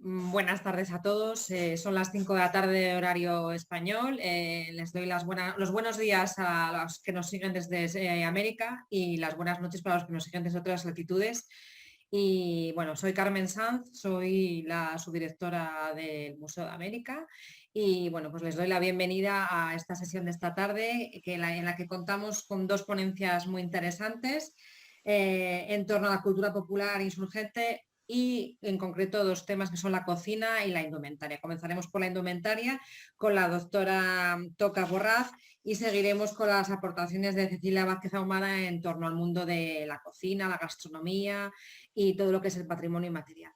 Buenas tardes a todos. Son las 5 de la tarde, horario español. Les doy los buenos días a los que nos siguen desde América y las buenas noches para los que nos siguen desde otras latitudes. Y bueno, soy Carmen Sanz, soy la subdirectora del Museo de América y bueno, pues les doy la bienvenida a esta sesión de esta tarde en la que contamos con dos ponencias muy interesantes en torno a la cultura popular insurgente y en concreto dos temas que son la cocina y la indumentaria. Comenzaremos por la indumentaria con la doctora Toca Borraz y seguiremos con las aportaciones de Cecilia Vázquez Ahumada en torno al mundo de la cocina, la gastronomía y todo lo que es el patrimonio inmaterial.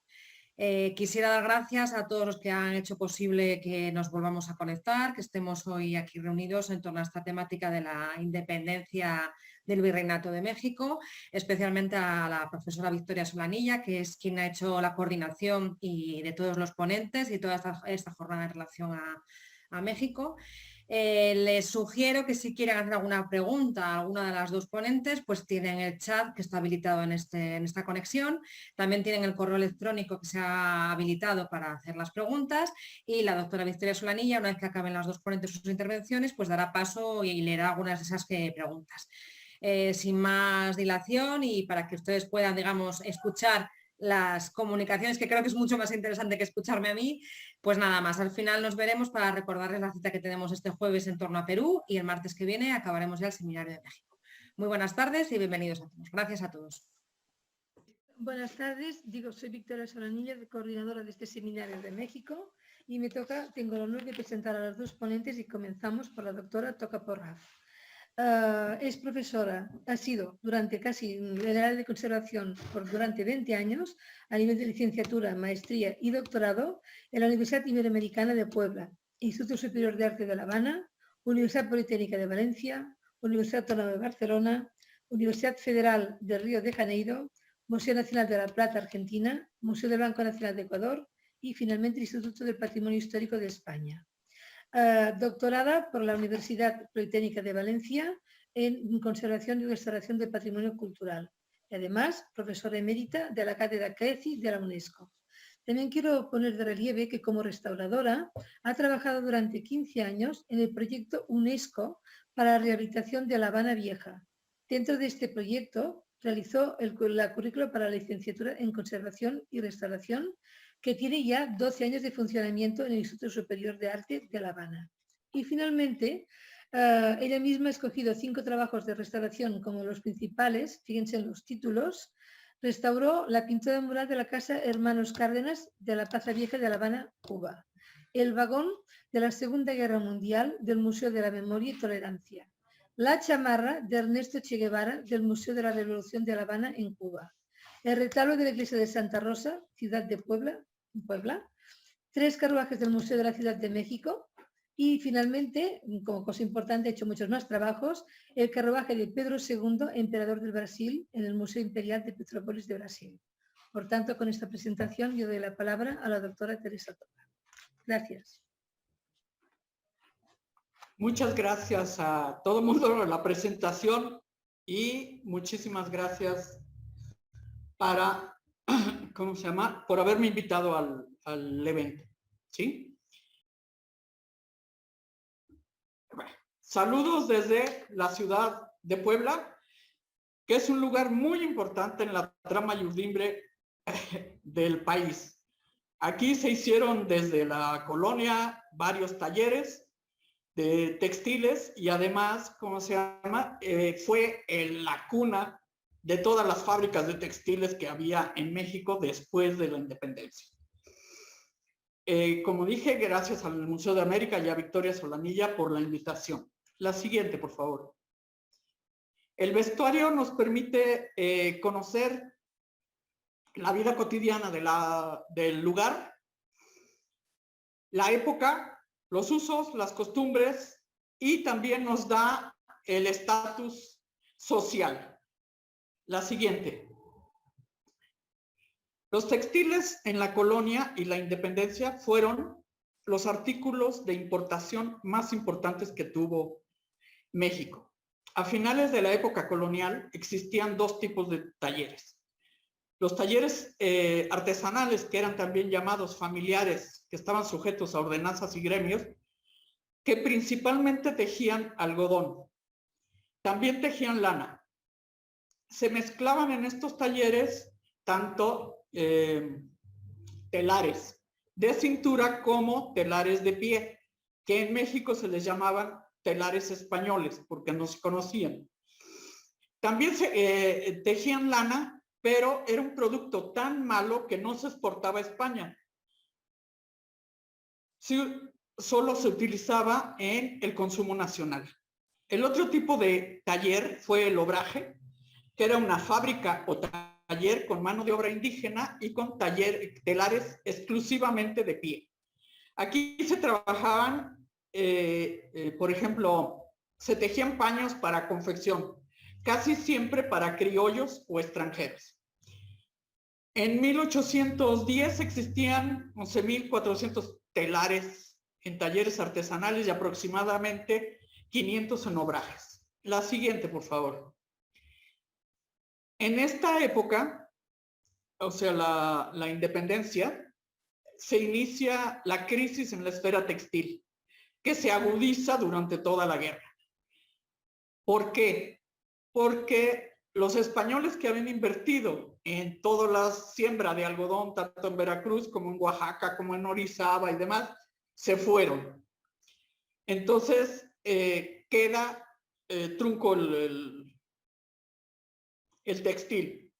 Quisiera dar gracias a todos los que han hecho posible que nos volvamos a conectar, que estemos hoy aquí reunidos en torno a esta temática de la independencia del Virreinato de México, especialmente a la profesora Victoria Solanilla, que es quien ha hecho la coordinación y de todos los ponentes y toda esta jornada en relación a México. Les sugiero que si quieren hacer alguna pregunta a alguna de las dos ponentes, pues tienen el chat que está habilitado en esta conexión. También tienen el correo electrónico que se ha habilitado para hacer las preguntas y la doctora Victoria Solanilla, una vez que acaben las dos ponentes sus intervenciones, pues dará paso y leerá algunas de esas preguntas. Sin más dilación y para que ustedes puedan, digamos, escuchar las comunicaciones, que creo que es mucho más interesante que escucharme a mí, pues nada más. Al final nos veremos para recordarles la cita que tenemos este jueves en torno a Perú y el martes que viene acabaremos ya el Seminario de México. Muy buenas tardes y bienvenidos a todos. Gracias a todos. Buenas tardes, soy Victoria Solanilla, coordinadora de este Seminario de México y tengo el honor de presentar a las dos ponentes y comenzamos por la doctora Toca Borraz. Es profesora, ha sido durante casi en el área de conservación durante 20 años a nivel de licenciatura, maestría y doctorado en la Universidad Iberoamericana de Puebla, Instituto Superior de Arte de La Habana, Universidad Politécnica de Valencia, Universidad Autónoma de Barcelona, Universidad Federal de Río de Janeiro, Museo Nacional de La Plata, Argentina, Museo del Banco Nacional de Ecuador y finalmente el Instituto del Patrimonio Histórico de España. Doctorada por la Universidad Politécnica de Valencia en Conservación y Restauración del Patrimonio Cultural y además profesora emérita de la Cátedra CRECI de la UNESCO. También quiero poner de relieve que como restauradora ha trabajado durante 15 años en el proyecto UNESCO para la rehabilitación de La Habana Vieja. Dentro de este proyecto realizó la currícula para la licenciatura en Conservación y Restauración que tiene ya 12 años de funcionamiento en el Instituto Superior de Arte de La Habana. Y finalmente, ella misma ha escogido 5 trabajos de restauración como los principales, fíjense en los títulos. Restauró la pintura mural de la Casa Hermanos Cárdenas de la Plaza Vieja de La Habana, Cuba. El vagón de la Segunda Guerra Mundial del Museo de la Memoria y Tolerancia. La chamarra de Ernesto Che Guevara del Museo de la Revolución de La Habana en Cuba. El retablo de la iglesia de Santa Rosa, ciudad de Puebla, 3 carruajes del Museo de la Ciudad de México y finalmente, como cosa importante, ha hecho muchos más trabajos, el carruaje de Pedro II, emperador del Brasil, en el Museo Imperial de Petrópolis de Brasil. Por tanto, con esta presentación yo doy la palabra a la doctora Teresa Toca. Gracias. Muchas gracias a todo el mundo por la presentación y muchísimas gracias por haberme invitado al evento. ¿Sí? Bueno, saludos desde la ciudad de Puebla, que es un lugar muy importante en la trama urdimbre del país. Aquí se hicieron desde la colonia varios talleres de textiles y además, fue la cuna de todas las fábricas de textiles que había en México después de la independencia. Como dije, gracias al Museo de América y a Victoria Solanilla por la invitación. La siguiente, por favor. El vestuario nos permite conocer la vida cotidiana del lugar, la época, los usos, las costumbres y también nos da el estatus social. La siguiente. Los textiles en la colonia y la independencia fueron los artículos de importación más importantes que tuvo México. A finales de la época colonial existían 2 tipos de talleres. Los talleres artesanales, que eran también llamados familiares, que estaban sujetos a ordenanzas y gremios, que principalmente tejían algodón. También tejían lana. Se mezclaban en estos talleres tanto telares de cintura como telares de pie, que en México se les llamaban telares españoles, porque no se conocían. También se tejían lana, pero era un producto tan malo que no se exportaba a España. Solo se utilizaba en el consumo nacional. El otro tipo de taller fue el obraje, que era una fábrica o taller con mano de obra indígena y con telares exclusivamente de pie. Aquí se trabajaban, por ejemplo, se tejían paños para confección, casi siempre para criollos o extranjeros. En 1810 existían 11.400 telares en talleres artesanales y aproximadamente 500 en obrajes. La siguiente, por favor. En esta época, o sea, la independencia, se inicia la crisis en la esfera textil, que se agudiza durante toda la guerra. ¿Por qué? Porque los españoles que habían invertido en toda la siembra de algodón, tanto en Veracruz como en Oaxaca, como en Orizaba y demás, se fueron. Entonces, queda trunco el textil.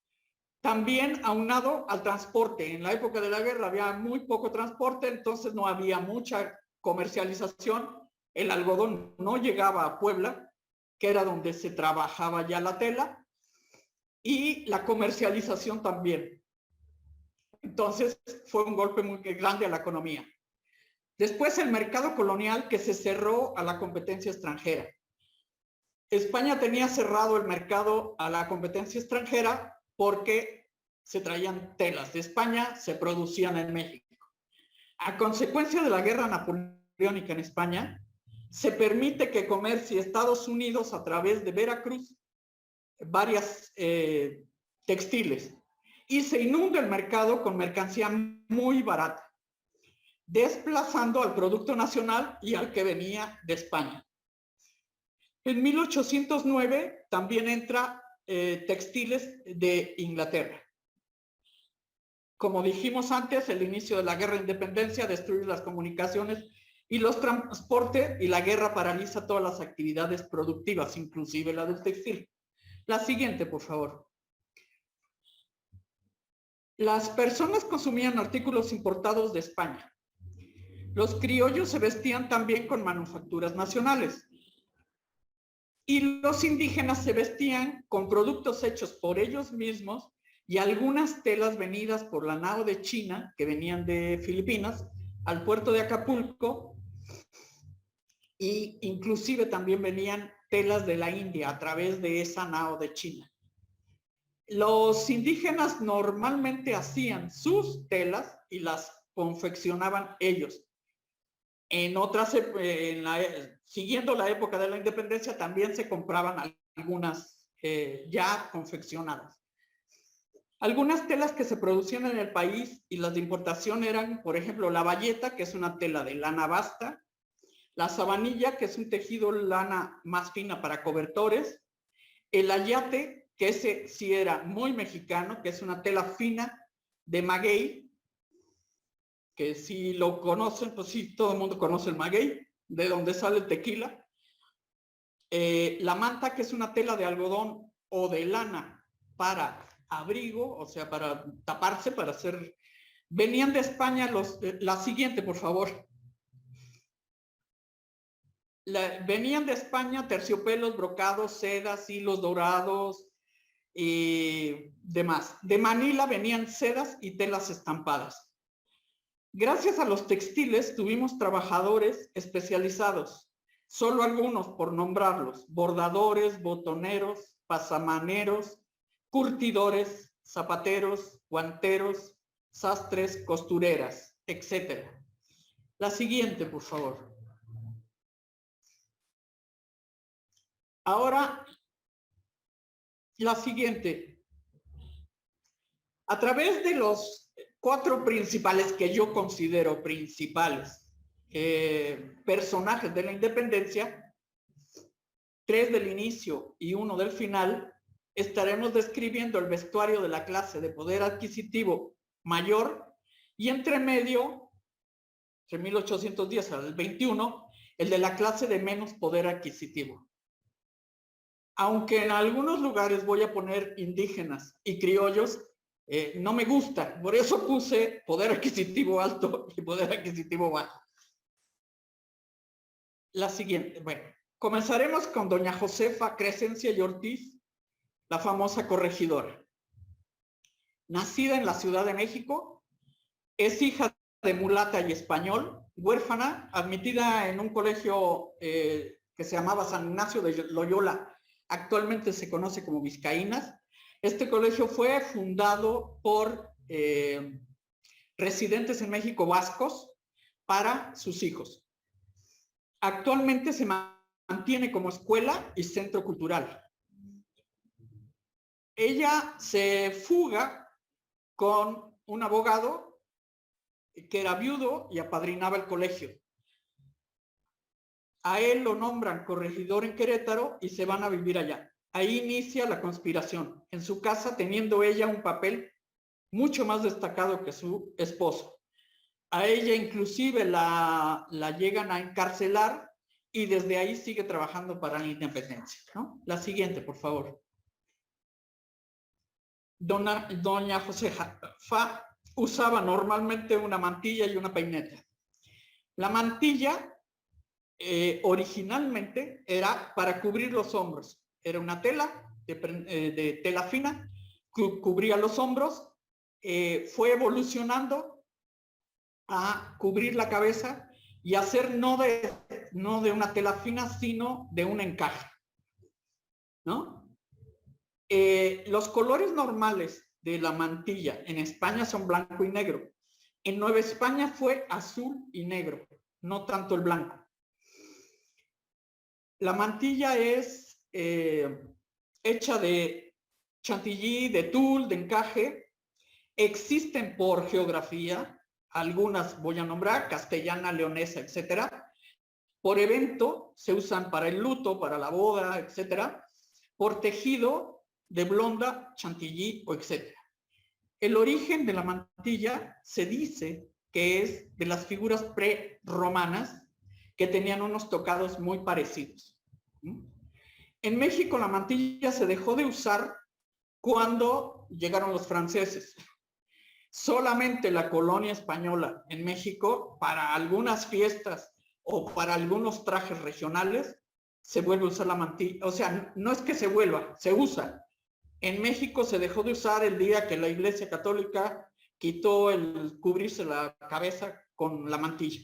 También aunado al transporte. En la época de la guerra había muy poco transporte, entonces no había mucha comercialización. El algodón no llegaba a Puebla, que era donde se trabajaba ya la tela, y la comercialización también. Entonces fue un golpe muy grande a la economía. Después el mercado colonial, que se cerró a la competencia extranjera. España tenía cerrado el mercado a la competencia extranjera porque se traían telas de España, se producían en México. A consecuencia de la guerra napoleónica en España, se permite que comercie Estados Unidos a través de Veracruz varias textiles y se inunda el mercado con mercancía muy barata, desplazando al producto nacional y al que venía de España. En 1809 también entra textiles de Inglaterra. Como dijimos antes, el inicio de la guerra de independencia destruye las comunicaciones y los transportes, y la guerra paraliza todas las actividades productivas, inclusive la del textil. La siguiente, por favor. Las personas consumían artículos importados de España. Los criollos se vestían también con manufacturas nacionales. Y los indígenas se vestían con productos hechos por ellos mismos y algunas telas venidas por la nao de China, que venían de Filipinas, al puerto de Acapulco, y inclusive también venían telas de la India a través de esa nao de China. Los indígenas normalmente hacían sus telas y las confeccionaban ellos. En otras, siguiendo la época de la independencia, también se compraban algunas ya confeccionadas. Algunas telas que se producían en el país y las de importación eran, por ejemplo, la bayeta, que es una tela de lana basta, la sabanilla, que es un tejido lana más fina para cobertores, el ayate, que ese sí era muy mexicano, que es una tela fina de maguey, que si lo conocen, pues sí, todo el mundo conoce el maguey, de donde sale el tequila. La manta, que es una tela de algodón o de lana para abrigo, o sea, para taparse, para hacer... Venían de España la siguiente, por favor. Venían de España terciopelos, brocados, sedas, hilos dorados y demás. De Manila venían sedas y telas estampadas. Gracias a los textiles tuvimos trabajadores especializados, solo algunos por nombrarlos: bordadores, botoneros, pasamaneros, curtidores, zapateros, guanteros, sastres, costureras, etc. La siguiente, por favor. Ahora, la siguiente. A través de los 4 principales que yo considero principales personajes de la independencia, 3 del inicio y 1 del final, estaremos describiendo el vestuario de la clase de poder adquisitivo mayor y entre medio, entre 1810 al 21, el de la clase de menos poder adquisitivo. Aunque en algunos lugares voy a poner indígenas y criollos, no me gusta, por eso puse poder adquisitivo alto y poder adquisitivo bajo. La siguiente, bueno, comenzaremos con doña Josefa Crescencia y Ortiz, la famosa corregidora. Nacida en la Ciudad de México, es hija de mulata y español, huérfana, admitida en un colegio que se llamaba San Ignacio de Loyola, actualmente se conoce como Vizcaínas. Este colegio fue fundado por residentes en México vascos para sus hijos. Actualmente se mantiene como escuela y centro cultural. Ella se fuga con un abogado que era viudo y apadrinaba el colegio. A él lo nombran corregidor en Querétaro y se van a vivir allá. Ahí inicia la conspiración, en su casa teniendo ella un papel mucho más destacado que su esposo. A ella inclusive la llegan a encarcelar y desde ahí sigue trabajando para la independencia, ¿no? La siguiente, por favor. Doña Josefa usaba normalmente una mantilla y una peineta. La mantilla originalmente era para cubrir los hombros. Era una tela de tela fina, cubría los hombros, fue evolucionando a cubrir la cabeza y hacer no de una tela fina, sino de un encaje, ¿no? Los colores normales de la mantilla en España son blanco y negro. En Nueva España fue azul y negro, no tanto el blanco. La mantilla es hecha de chantilly, de tul, de encaje. Existen por geografía, algunas voy a nombrar, castellana, leonesa, etcétera. Por evento se usan para el luto, para la boda, etcétera. Por tejido de blonda, chantilly o etcétera. El origen de la mantilla se dice que es de las figuras prerromanas que tenían unos tocados muy parecidos. En México la mantilla se dejó de usar cuando llegaron los franceses. Solamente la colonia española en México, para algunas fiestas o para algunos trajes regionales, se vuelve a usar la mantilla. O sea, no es que se vuelva, se usa. En México se dejó de usar el día que la Iglesia Católica quitó el cubrirse la cabeza con la mantilla.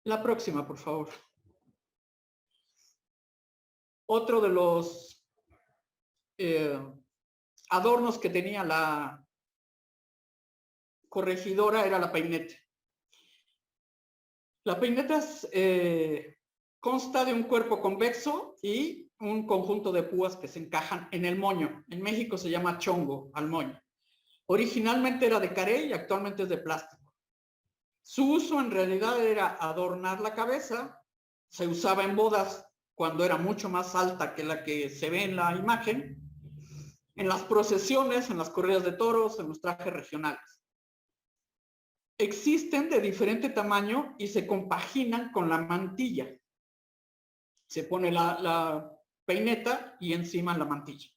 La próxima, por favor. Otro de los adornos que tenía la corregidora era la peineta. La peineta consta de un cuerpo convexo y un conjunto de púas que se encajan en el moño. En México se llama chongo al moño. Originalmente era de carey y actualmente es de plástico. Su uso en realidad era adornar la cabeza. Se usaba en bodas cuando era mucho más alta que la que se ve en la imagen, en las procesiones, en las corridas de toros, en los trajes regionales. Existen de diferente tamaño y se compaginan con la mantilla. Se pone la peineta y encima la mantilla.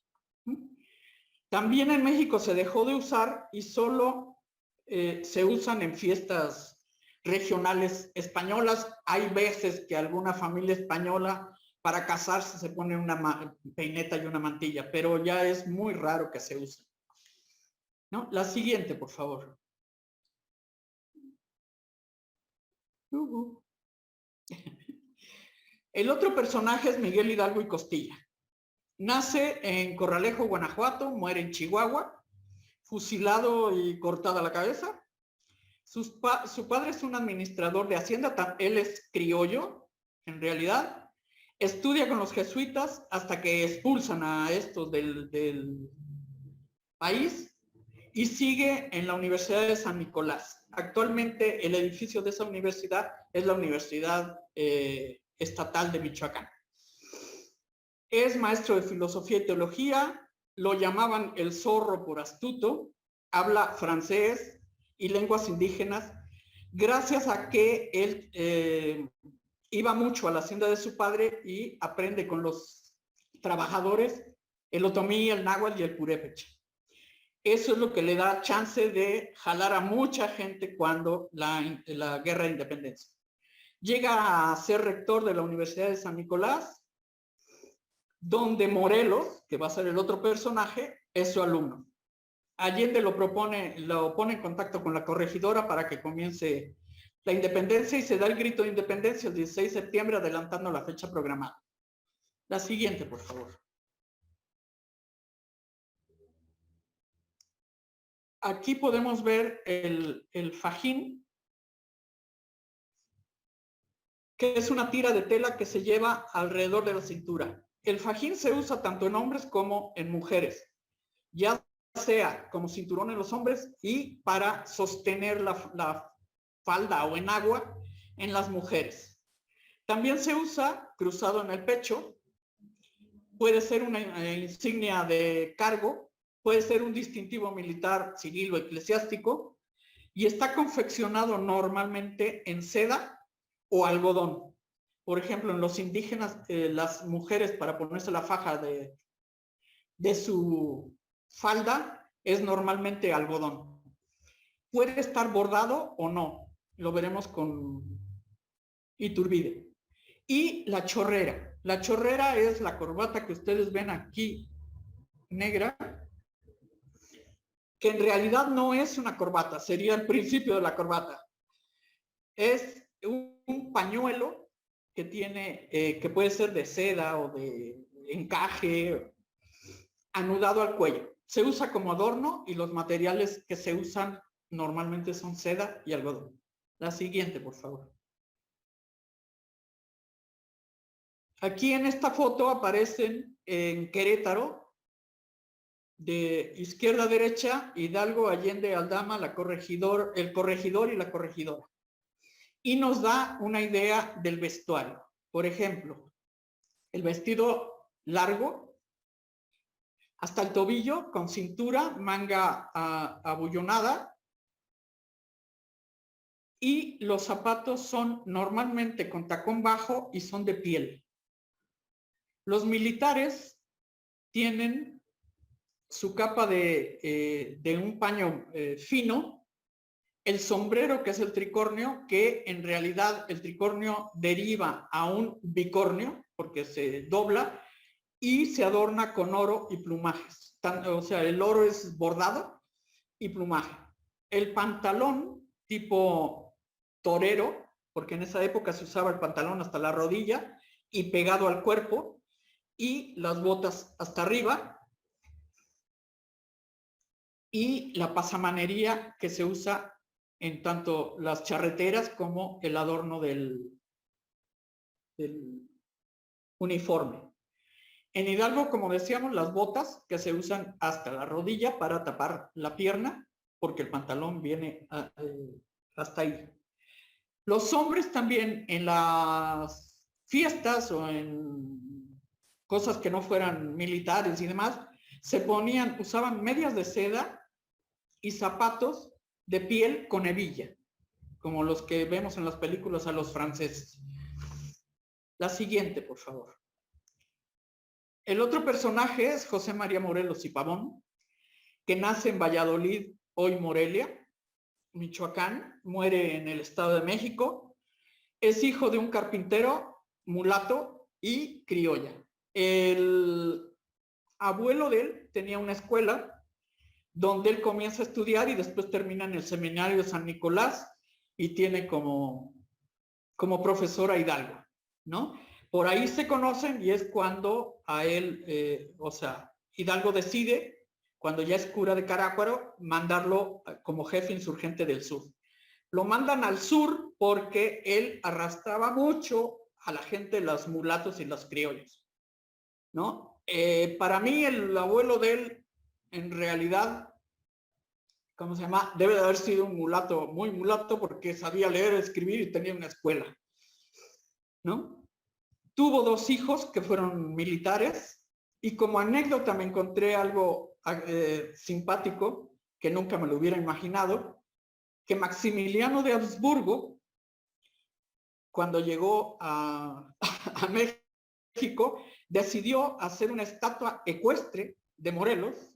También en México se dejó de usar y solo se usan en fiestas regionales españolas. Hay veces que alguna familia española para casarse se pone una peineta y una mantilla, pero ya es muy raro que se use, ¿no? La siguiente, por favor. El otro personaje es Miguel Hidalgo y Costilla. Nace en Corralejo, Guanajuato, muere en Chihuahua, fusilado y cortada la cabeza. Su padre es un administrador de hacienda, él es criollo, en realidad. Estudia con los jesuitas hasta que expulsan a estos del país y sigue en la Universidad de San Nicolás. Actualmente el edificio de esa universidad es la Universidad Estatal de Michoacán. Es maestro de filosofía y teología, lo llamaban el zorro por astuto, habla francés y lenguas indígenas, gracias a que él iba mucho a la hacienda de su padre y aprende con los trabajadores el otomí, el náhuatl y el purépecha. Eso es lo que le da chance de jalar a mucha gente cuando la guerra de independencia. Llega a ser rector de la Universidad de San Nicolás, donde Morelos, que va a ser el otro personaje, es su alumno. Allende lo pone en contacto con la corregidora para que comience la independencia y se da el grito de independencia el 16 de septiembre, adelantando la fecha programada. La siguiente, por favor. Aquí podemos ver el fajín, que es una tira de tela que se lleva alrededor de la cintura. El fajín se usa tanto en hombres como en mujeres, ya sea como cinturón en los hombres y para sostener la falda o en agua en las mujeres. También se usa cruzado en el pecho, puede ser una insignia de cargo, puede ser un distintivo militar, civil o eclesiástico, y está confeccionado normalmente en seda o algodón. Por ejemplo, en los indígenas, las mujeres para ponerse la faja de su falda es normalmente algodón. Puede estar bordado o no, lo veremos con Iturbide. Y la chorrera. La chorrera es la corbata que ustedes ven aquí, negra, que en realidad no es una corbata, sería el principio de la corbata. Es un pañuelo que tiene, que puede ser de seda o de encaje, anudado al cuello. Se usa como adorno y los materiales que se usan normalmente son seda y algodón. La siguiente, por favor. Aquí en esta foto aparecen en Querétaro, de izquierda a derecha, Hidalgo, Allende, Aldama, el corregidor y la corregidora. Y nos da una idea del vestuario. Por ejemplo, el vestido largo hasta el tobillo, con cintura, manga abullonada, y los zapatos son normalmente con tacón bajo y son de piel. Los militares tienen su capa de un paño fino, el sombrero, que es el tricornio, que en realidad el tricornio deriva a un bicornio, porque se dobla, y se adorna con oro y plumajes. O sea, el oro es bordado y plumaje. El pantalón tipo torero, porque en esa época se usaba el pantalón hasta la rodilla y pegado al cuerpo, y las botas hasta arriba, y la pasamanería que se usa en tanto las charreteras como el adorno del uniforme. En Hidalgo, como decíamos, las botas que se usan hasta la rodilla para tapar la pierna, porque el pantalón viene hasta ahí. Los hombres también en las fiestas o en cosas que no fueran militares y demás, usaban medias de seda y zapatos de piel con hebilla, como los que vemos en las películas a los franceses. La siguiente, por favor. El otro personaje es José María Morelos y Pavón, que nace en Valladolid, hoy Morelia, Michoacán, muere en el Estado de México, es hijo de un carpintero, mulato y criolla. El abuelo de él tenía una escuela donde él comienza a estudiar y después termina en el seminario de San Nicolás y tiene como profesor a Hidalgo, ¿no? Por ahí se conocen y es cuando a él, Hidalgo decide, cuando ya es cura de Carácuaro, mandarlo como jefe insurgente del sur. Lo mandan al sur porque él arrastraba mucho a la gente, los mulatos y los criollos, ¿no? Para mí el abuelo de él, en realidad, ¿cómo se llama? Debe de haber sido un mulato, muy mulato, porque sabía leer, escribir y tenía una escuela, ¿no? Tuvo 2 hijos que fueron militares, y como anécdota me encontré algo simpático, que nunca me lo hubiera imaginado, que Maximiliano de Habsburgo, cuando llegó a México, decidió hacer una estatua ecuestre de Morelos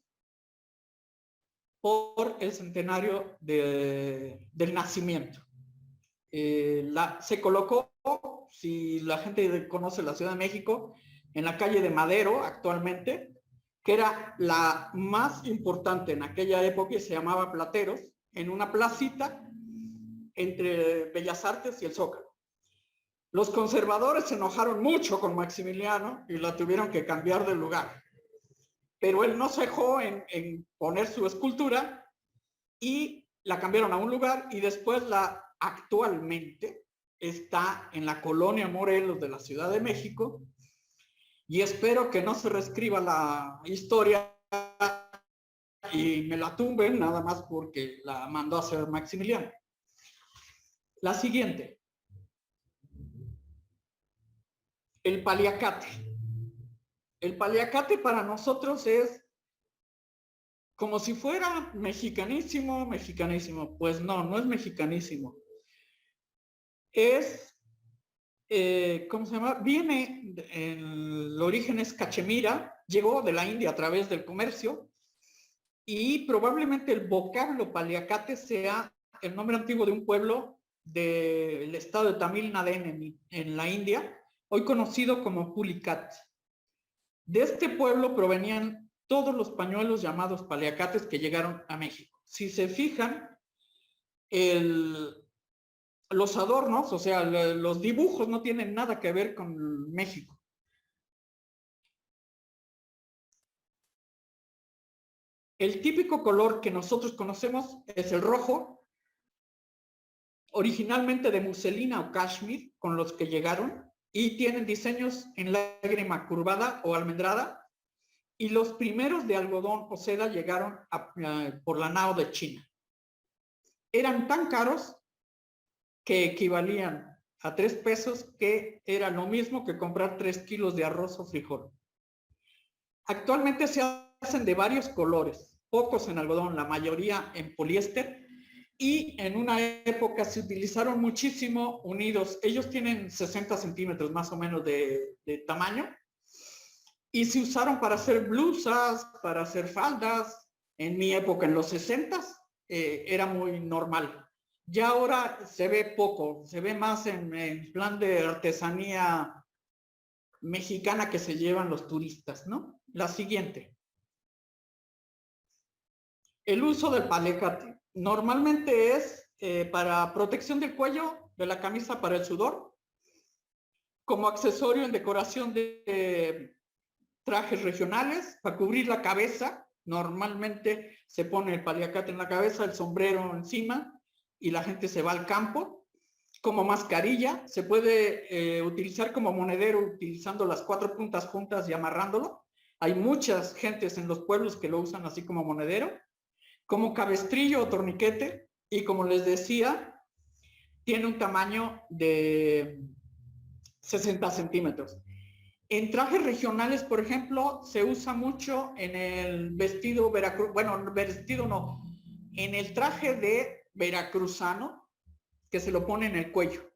por el centenario del nacimiento. Se colocó, si la gente conoce la Ciudad de México, en la calle de Madero actualmente, que era la más importante en aquella época y se llamaba Plateros, en una placita entre Bellas Artes y el Zócalo. Los conservadores se enojaron mucho con Maximiliano y la tuvieron que cambiar de lugar. Pero él no se dejó en poner su escultura y la cambiaron a un lugar, y después actualmente está en la colonia Morelos de la Ciudad de México, y espero que no se reescriba la historia y me la tumben nada más porque la mandó a hacer Maximiliano. La siguiente. El paliacate. El paliacate para nosotros es como si fuera mexicanísimo, mexicanísimo. Pues no, no es mexicanísimo. Es, ¿cómo se llama? Viene, el origen es cachemira, llegó de la India a través del comercio, y probablemente el vocablo paliacate sea el nombre antiguo de un pueblo del estado de Tamil Nadu en la India, hoy conocido como Pulicat. De este pueblo provenían todos los pañuelos llamados paliacates que llegaron a México. Si se fijan, los adornos, o sea, los dibujos no tienen nada que ver con México. El típico color que nosotros conocemos es el rojo, originalmente de muselina o cashmere, con los que llegaron, y tienen diseños en lágrima curvada o almendrada, y los primeros de algodón o seda llegaron por la nao de China. Eran tan caros que equivalían a 3 pesos, que era lo mismo que comprar 3 kilos de arroz o frijol. Actualmente se hacen de varios colores, pocos en algodón, la mayoría en poliéster, y en una época se utilizaron muchísimo unidos. Ellos tienen 60 centímetros más o menos de tamaño, y se usaron para hacer blusas, para hacer faldas. En mi época, en los 60s, era muy normal. Ya ahora se ve poco, se ve más en plan de artesanía mexicana que se llevan los turistas, ¿no? La siguiente. El uso del paliacate normalmente es para protección del cuello de la camisa para el sudor, como accesorio en decoración de trajes regionales, para cubrir la cabeza. Normalmente se pone el paliacate en la cabeza, el sombrero encima, y la gente se va al campo. Como mascarilla, se puede utilizar como monedero, utilizando las 4 puntas juntas y amarrándolo. Hay muchas gentes en los pueblos que lo usan así como monedero, como cabestrillo o torniquete, y como les decía, tiene un tamaño de 60 centímetros. En trajes regionales, por ejemplo, se usa mucho en el vestido veracruzano, bueno, vestido no, en el traje de veracruzano, que se lo pone en el cuello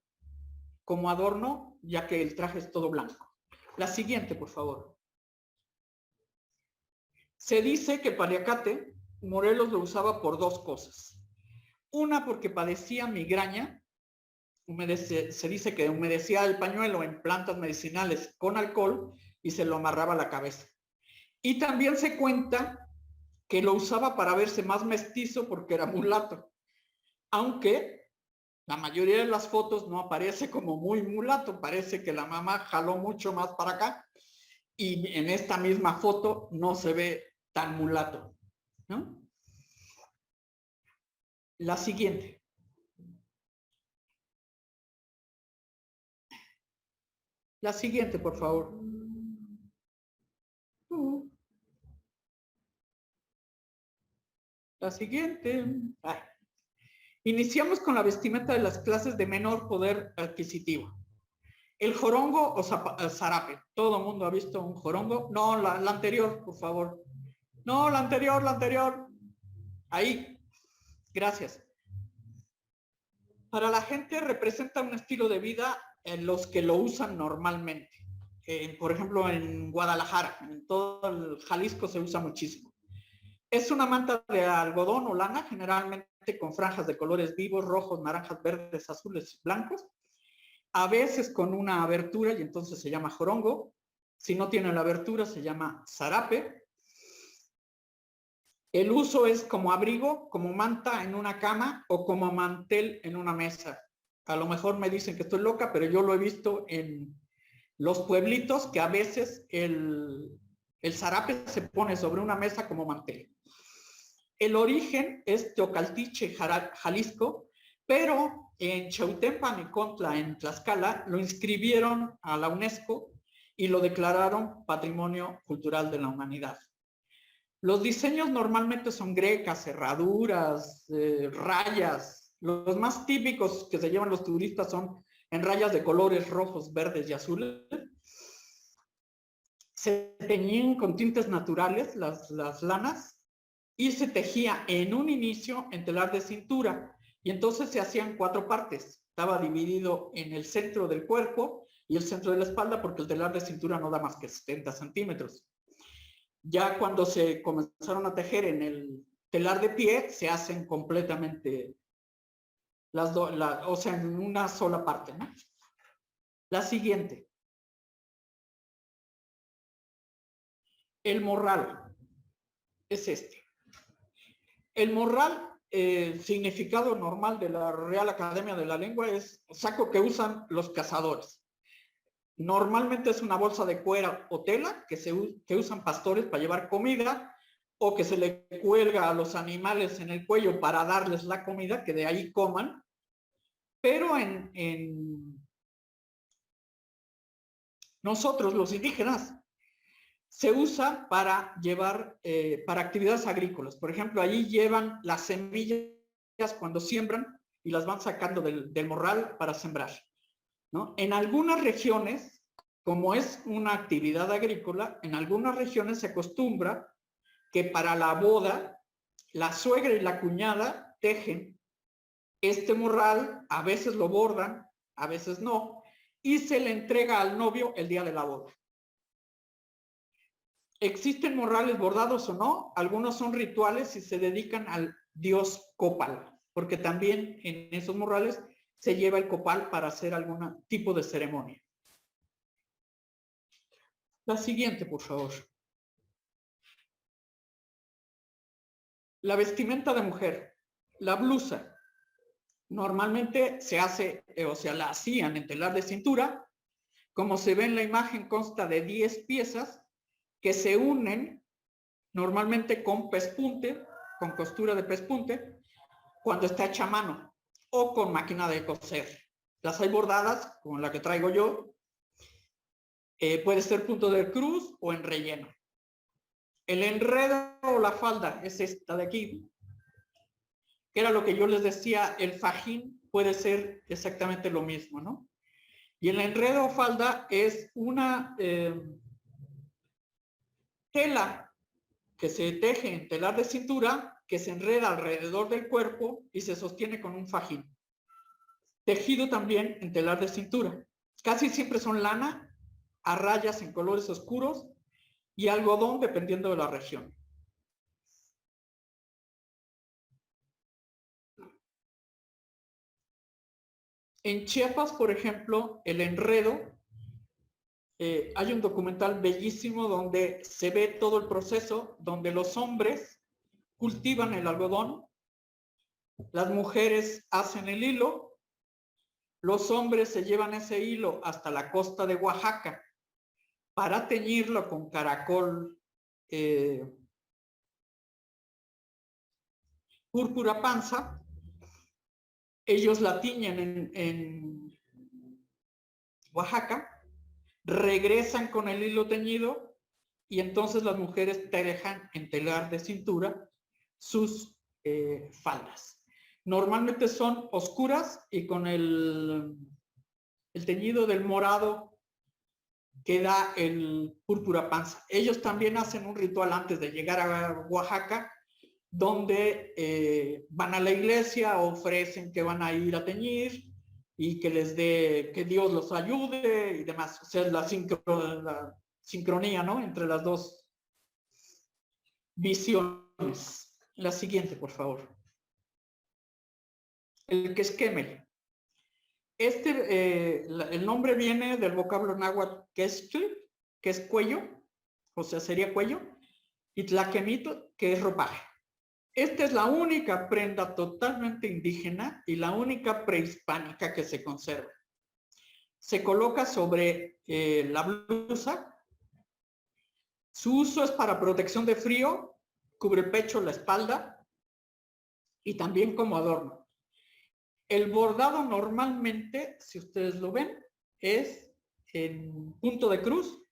como adorno, ya que el traje es todo blanco. La siguiente, por favor. Se dice que paliacate Morelos lo usaba por 2 cosas. Una, porque padecía migraña. Se dice que humedecía el pañuelo en plantas medicinales con alcohol y se lo amarraba a la cabeza. Y también se cuenta que lo usaba para verse más mestizo porque era mulato, aunque la mayoría de las fotos no aparece como muy mulato, parece que la mamá jaló mucho más para acá, y en esta misma foto no se ve tan mulato, ¿no? La siguiente. La siguiente, por favor. La siguiente. Ay. Iniciamos con la vestimenta de las clases de menor poder adquisitivo. El jorongo o zarape. ¿Todo el mundo ha visto un jorongo? No, la anterior, por favor. No, la anterior. Ahí. Gracias. Para la gente representa un estilo de vida en los que lo usan normalmente. Por ejemplo, en Guadalajara, en todo el Jalisco se usa muchísimo. Es una manta de algodón o lana, generalmente con franjas de colores vivos, rojos, naranjas, verdes, azules, blancos. A veces con una abertura y entonces se llama jorongo. Si no tiene la abertura se llama zarape. El uso es como abrigo, como manta en una cama o como mantel en una mesa. A lo mejor me dicen que estoy loca, pero yo lo he visto en los pueblitos que a veces el zarape se pone sobre una mesa como mantel. El origen es Teocaltiche, Jalisco, pero en Chautempan y Contla, en Tlaxcala, lo inscribieron a la UNESCO y lo declararon Patrimonio Cultural de la Humanidad. Los diseños normalmente son grecas, herraduras, rayas. Los más típicos que se llevan los turistas son en rayas de colores rojos, verdes y azules. Se teñían con tintes naturales las lanas y se tejía en un inicio en telar de cintura y entonces se hacían 4 partes. Estaba dividido en el centro del cuerpo y el centro de la espalda porque el telar de cintura no da más que 70 centímetros. Ya cuando se comenzaron a tejer en el telar de pie, se hacen completamente o sea, en una sola parte, ¿no? La siguiente. El morral es este. El morral, significado normal de la Real Academia de la Lengua, es saco que usan los cazadores. Normalmente es una bolsa de cuero o tela que usan pastores para llevar comida o que se le cuelga a los animales en el cuello para darles la comida, que de ahí coman. Pero en nosotros, los indígenas, se usa para llevar, para actividades agrícolas. Por ejemplo, allí llevan las semillas cuando siembran y las van sacando del morral para sembrar, ¿no? En algunas regiones, como es una actividad agrícola, en algunas regiones se acostumbra que para la boda, la suegra y la cuñada tejen este morral, a veces lo bordan, a veces no, y se le entrega al novio el día de la boda. ¿Existen morrales bordados o no? Algunos son rituales y se dedican al dios Copal, porque también en esos morrales se lleva el copal para hacer algún tipo de ceremonia. La siguiente, por favor. La vestimenta de mujer, la blusa. Normalmente se hace, o sea, la hacían en telar de cintura. Como se ve en la imagen, consta de 10 piezas que se unen normalmente con pespunte, con costura de pespunte, cuando está hecha a mano o con máquina de coser. Las hay bordadas, como la que traigo yo. Puede ser punto de cruz o en relleno. El enredo o la falda es esta de aquí, que era lo que yo les decía, el fajín puede ser exactamente lo mismo, ¿no? Y el enredo o falda es una tela que se teje en telar de cintura, que se enreda alrededor del cuerpo y se sostiene con un fajín. Tejido también en telar de cintura. Casi siempre son lana, a rayas en colores oscuros y algodón dependiendo de la región. En Chiapas, por ejemplo, el enredo, hay un documental bellísimo donde se ve todo el proceso, donde los hombres cultivan el algodón, las mujeres hacen el hilo, los hombres se llevan ese hilo hasta la costa de Oaxaca para teñirlo con caracol púrpura panza. Ellos la tiñen en Oaxaca regresan con el hilo teñido y entonces las mujeres te dejan entelar de cintura sus faldas. Normalmente son oscuras y con el teñido del morado que da el púrpura panza. Ellos también hacen un ritual antes de llegar a Oaxaca, donde van a la iglesia, ofrecen que van a ir a teñir y que les dé, que Dios los ayude y demás. O sea, la sincronía, ¿no? Entre las dos visiones. La siguiente, por favor. El quesquemel. El nombre viene del vocablo náhuatl questle, que es cuello, o sea, sería cuello, y tlaquemito, que es ropaje. Esta es la única prenda totalmente indígena y la única prehispánica que se conserva. Se coloca sobre la blusa. Su uso es para protección de frío, cubre el pecho, la espalda y también como adorno. El bordado normalmente, si ustedes lo ven, es en punto de cruz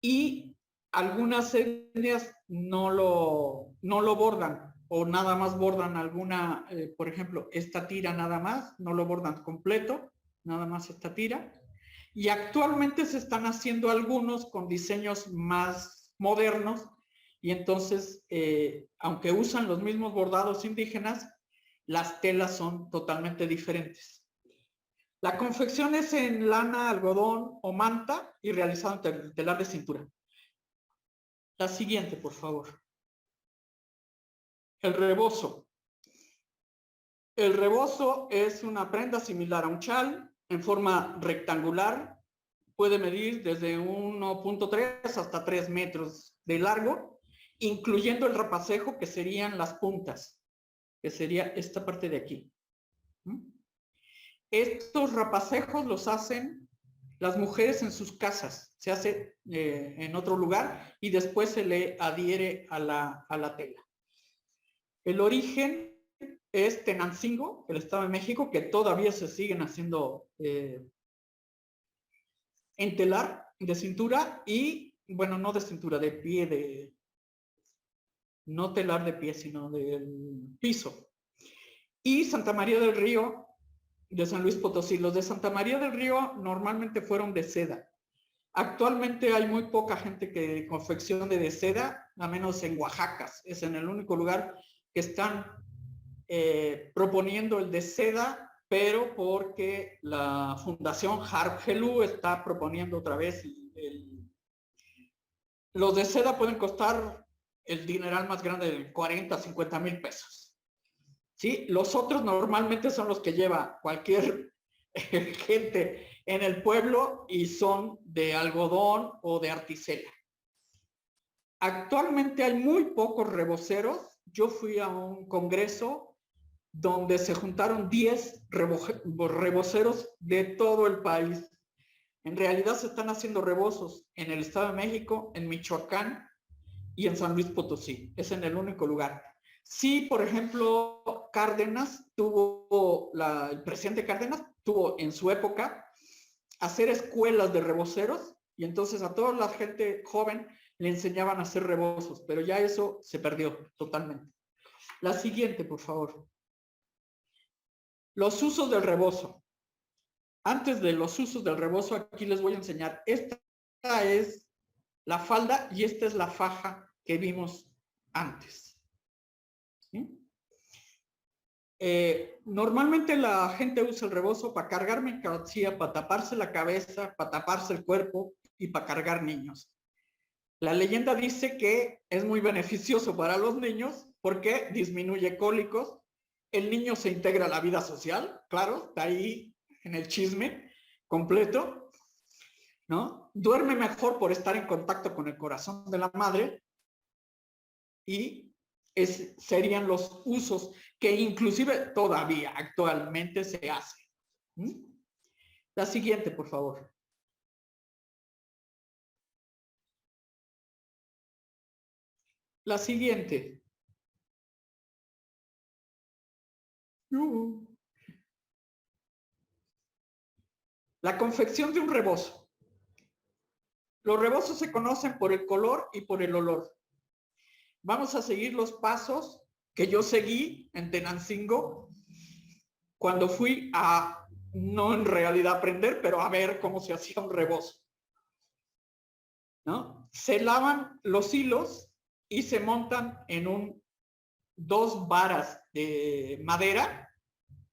y algunas etnias no lo bordan o nada más bordan alguna, por ejemplo, esta tira nada más, no lo bordan completo, nada más esta tira. Y actualmente se están haciendo algunos con diseños más modernos y entonces, aunque usan los mismos bordados indígenas, las telas son totalmente diferentes. La confección es en lana, algodón o manta y realizado en telar de cintura. La siguiente, por favor. El rebozo. El rebozo es una prenda similar a un chal en forma rectangular. Puede medir desde 1.3 hasta 3 metros de largo, incluyendo el rapacejo, que serían las puntas, que sería esta parte de aquí. Estos rapacejos los hacen las mujeres en sus casas, se hace en otro lugar y después se le adhiere a la tela. El origen es Tenancingo, el Estado de México, que todavía se siguen haciendo en telar de cintura y, bueno, no de cintura, de pie, no telar de pie, sino del piso. Y Santa María del Río, de San Luis Potosí. Los de Santa María del Río normalmente fueron de seda. Actualmente hay muy poca gente que confeccione de seda, a menos en Oaxaca. Es en el único lugar que están proponiendo el de seda, pero porque la Fundación Harp Helú está proponiendo otra vez los de seda pueden costar el dineral más grande de 40 a 50 mil pesos. ¿Sí? Los otros normalmente son los que lleva cualquier gente en el pueblo y son de algodón o de articela. Actualmente hay muy pocos reboceros. Yo fui a un congreso donde se juntaron 10 reboceros de todo el país. En realidad se están haciendo rebozos en el Estado de México, en Michoacán y en San Luis Potosí. Es en el único lugar. Sí, por ejemplo, Cárdenas el presidente Cárdenas tuvo en su época hacer escuelas de reboceros y entonces a toda la gente joven le enseñaban a hacer rebozos, pero ya eso se perdió totalmente. La siguiente, por favor. Los usos del rebozo. Antes de los usos del rebozo, aquí les voy a enseñar. Esta es la falda y esta es la faja que vimos antes. ¿Sí? Normalmente la gente usa el rebozo para cargar mercancía, para taparse la cabeza, para taparse el cuerpo y para cargar niños. La leyenda dice que es muy beneficioso para los niños porque disminuye cólicos, el niño se integra a la vida social, claro, está ahí en el chisme completo, ¿no? Duerme mejor por estar en contacto con el corazón de la madre y serían los usos que inclusive todavía actualmente se hacen. La siguiente, por favor. La siguiente. La confección de un rebozo. Los rebozos se conocen por el color y por el olor. Vamos a seguir los pasos que yo seguí en Tenancingo cuando fui a, no en realidad aprender, pero a ver cómo se hacía un rebozo, ¿no? Se lavan los hilos y se montan en dos varas de madera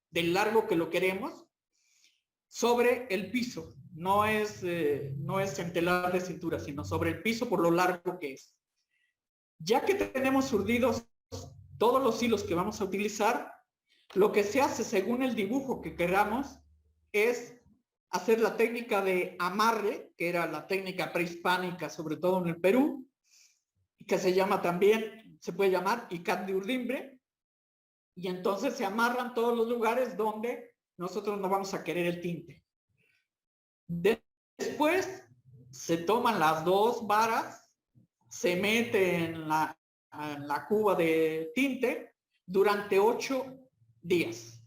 del largo que lo queremos sobre el piso. No es en telar de cintura, sino sobre el piso por lo largo que es. Ya que tenemos urdidos todos los hilos que vamos a utilizar, lo que se hace según el dibujo que queramos es hacer la técnica de amarre, que era la técnica prehispánica, sobre todo en el Perú, que se llama también, se puede llamar icat de urdimbre, y entonces se amarran todos los lugares donde nosotros no vamos a querer el tinte. Después se toman las dos varas, se mete en la cuba de tinte durante 8 días.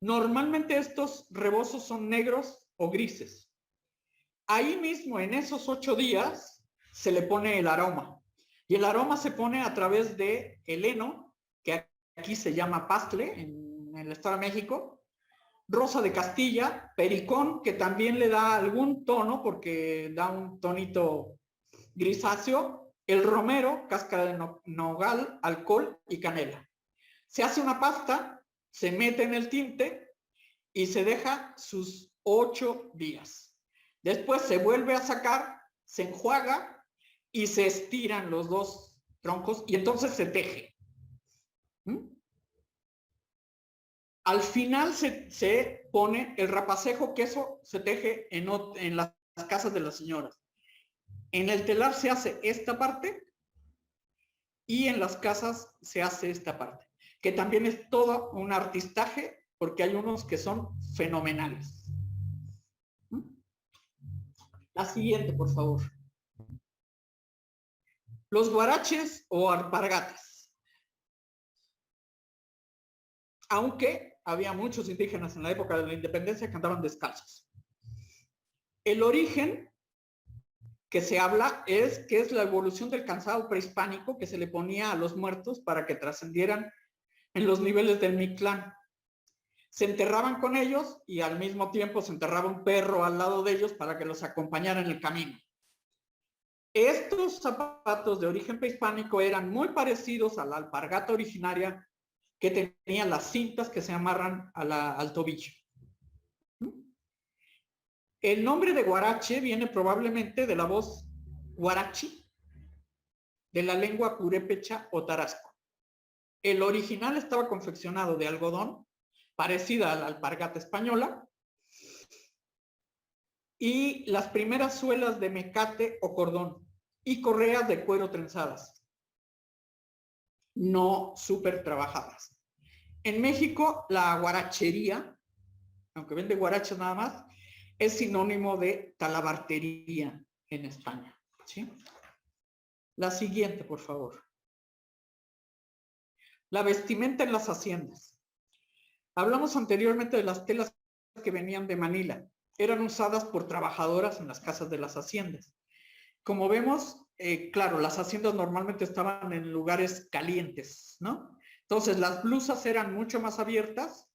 Normalmente estos rebozos son negros o grises. Ahí mismo, en esos 8 días, se le pone el aroma. Y el aroma se pone a través de el heno, que aquí se llama pastle en el Estado de México, rosa de Castilla, pericón, que también le da algún tono porque da un tonito grisáceo, el romero, cáscara de nogal, alcohol y canela. Se hace una pasta, se mete en el tinte y se deja sus 8 días. Después se vuelve a sacar, se enjuaga y se estiran los dos troncos y entonces se teje. Al final se pone el rapacejo, que eso se teje en las casas de las señoras. En el telar se hace esta parte y en las casas se hace esta parte, que también es todo un artistaje porque hay unos que son fenomenales. La siguiente, por favor. Los guaraches o alpargatas. Aunque había muchos indígenas en la época de la independencia que andaban descalzos. El origen que se habla es que es la evolución del calzado prehispánico que se le ponía a los muertos para que trascendieran en los niveles del Mictlán. Se enterraban con ellos y al mismo tiempo se enterraba un perro al lado de ellos para que los acompañara en el camino. Estos zapatos de origen prehispánico eran muy parecidos a la alpargata originaria, que tenía las cintas que se amarran al tobillo. El nombre de guarache viene probablemente de la voz guarachi, de la lengua purépecha o tarasco. El original estaba confeccionado de algodón, parecida a la alpargata española, y las primeras suelas de mecate o cordón, y correas de cuero trenzadas, no súper trabajadas. En México, la guarachería, aunque vende guarachas nada más, es sinónimo de talabartería en España, ¿sí? La siguiente, por favor. La vestimenta en las haciendas. Hablamos anteriormente de las telas que venían de Manila. Eran usadas por trabajadoras en las casas de las haciendas. Como vemos, claro, las haciendas normalmente estaban en lugares calientes, ¿no? Entonces las blusas eran mucho más abiertas,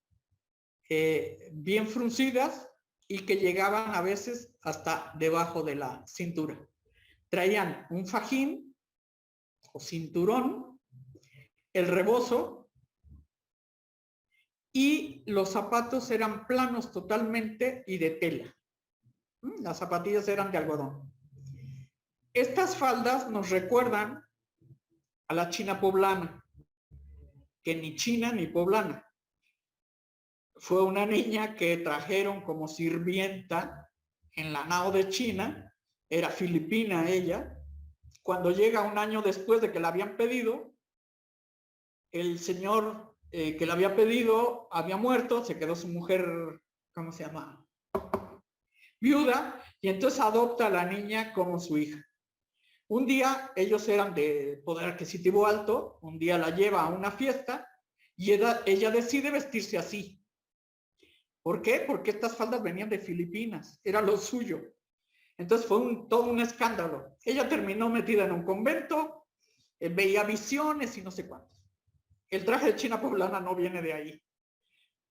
bien fruncidas y que llegaban a veces hasta debajo de la cintura. Traían un fajín o cinturón, el rebozo, y los zapatos eran planos totalmente y de tela. Las zapatillas eran de algodón. Estas faldas nos recuerdan a la China poblana, que ni china ni poblana. Fue una niña que trajeron como sirvienta en la nao de China, era filipina ella. Cuando llega un año después de que la habían pedido, el señor que la había pedido había muerto, se quedó su mujer, ¿cómo se llama? Viuda, y entonces adopta a la niña como su hija. Un día, ellos eran de poder adquisitivo alto, un día la lleva a una fiesta y ella decide vestirse así. ¿Por qué? Porque estas faldas venían de Filipinas, era lo suyo. Entonces fue todo un escándalo. Ella terminó metida en un convento, veía visiones y no sé cuántos. El traje de China poblana no viene de ahí.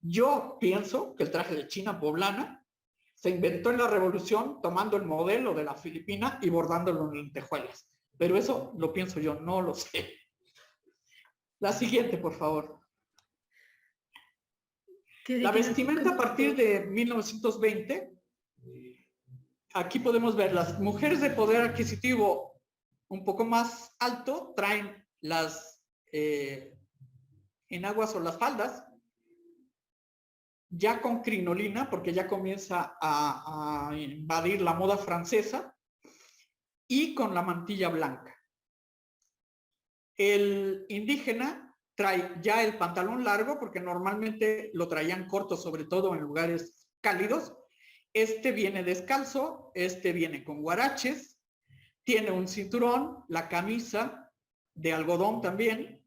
Yo pienso que el traje de China poblana se inventó en la Revolución tomando el modelo de la Filipina y bordándolo en lentejuelas. Pero eso lo pienso yo, no lo sé. La siguiente, por favor. La vestimenta a partir de 1920, aquí podemos ver las mujeres de poder adquisitivo un poco más alto traen las enaguas o las faldas, ya con crinolina, porque ya comienza a invadir la moda francesa, y con la mantilla blanca. El indígena trae ya el pantalón largo, porque normalmente lo traían corto, sobre todo en lugares cálidos. Este viene descalzo, este viene con guaraches, tiene un cinturón, la camisa de algodón también,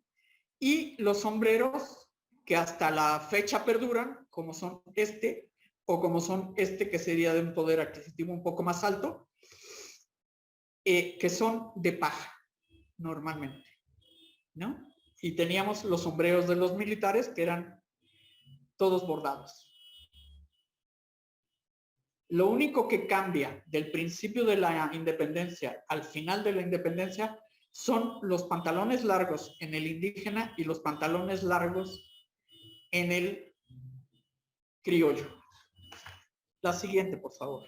y los sombreros que hasta la fecha perduran, como son este, o como son este que sería de un poder adquisitivo un poco más alto, que son de paja, normalmente, ¿no? Y teníamos los sombreros de los militares que eran todos bordados. Lo único que cambia del principio de la independencia al final de la independencia son los pantalones largos en el indígena y los pantalones largos en el criollo. La siguiente, por favor.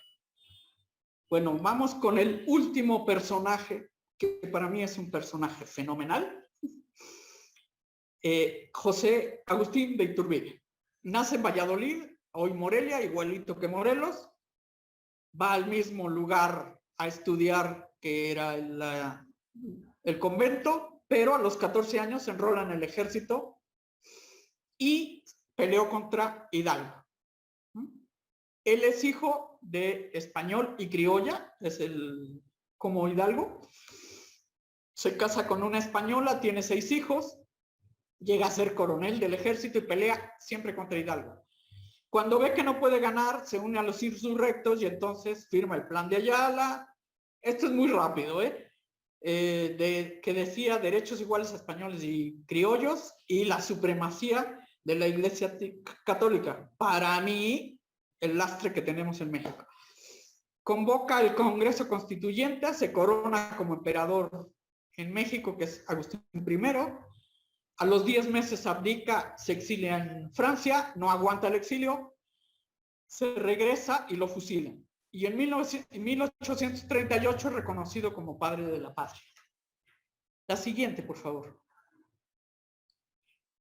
Bueno, vamos con el último personaje, que para mí es un personaje fenomenal. José Agustín de Iturbide. Nace en Valladolid, hoy Morelia, igualito que Morelos. Va al mismo lugar a estudiar que era el convento, pero a los 14 años se enrola en el ejército y peleó contra Hidalgo. Él es hijo de español y criolla, como Hidalgo. Se casa con una española, tiene 6 hijos, llega a ser coronel del ejército y pelea siempre contra Hidalgo. Cuando ve que no puede ganar, se une a los insurrectos y entonces firma el Plan de Ayala. Esto es muy rápido, que decía derechos iguales a españoles y criollos y la supremacía de la Iglesia Católica. Para mí, el lastre que tenemos en México. Convoca el Congreso Constituyente, se corona como emperador en México, que es Agustín I. A los 10 meses abdica, se exilia en Francia, no aguanta el exilio, se regresa y lo fusilan. Y en 1838 es reconocido como padre de la patria. La siguiente, por favor.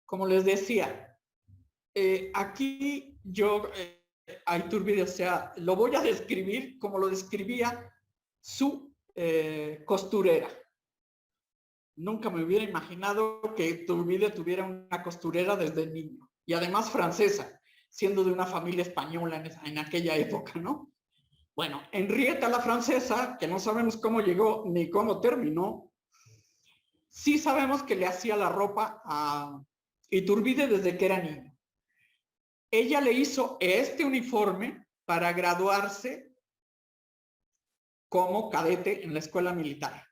Como les decía, aquí yo a Iturbide, o sea, lo voy a describir como lo describía su costurera. Nunca me hubiera imaginado que Iturbide tuviera una costurera desde niño. Y además francesa, siendo de una familia española en aquella época, ¿no? Bueno, Henrietta la francesa, que no sabemos cómo llegó ni cómo terminó, sí sabemos que le hacía la ropa a Iturbide desde que era niño. Ella le hizo este uniforme para graduarse como cadete en la escuela militar.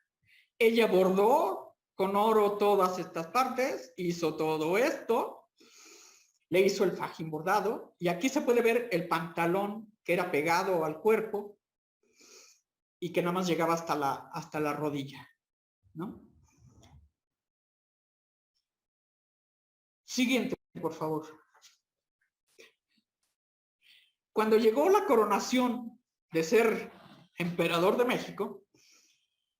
Ella bordó con oro todas estas partes, hizo todo esto, le hizo el fajín bordado, y aquí se puede ver el pantalón que era pegado al cuerpo y que nada más llegaba hasta la rodilla, ¿no? Siguiente, por favor. Cuando llegó la coronación de ser emperador de México,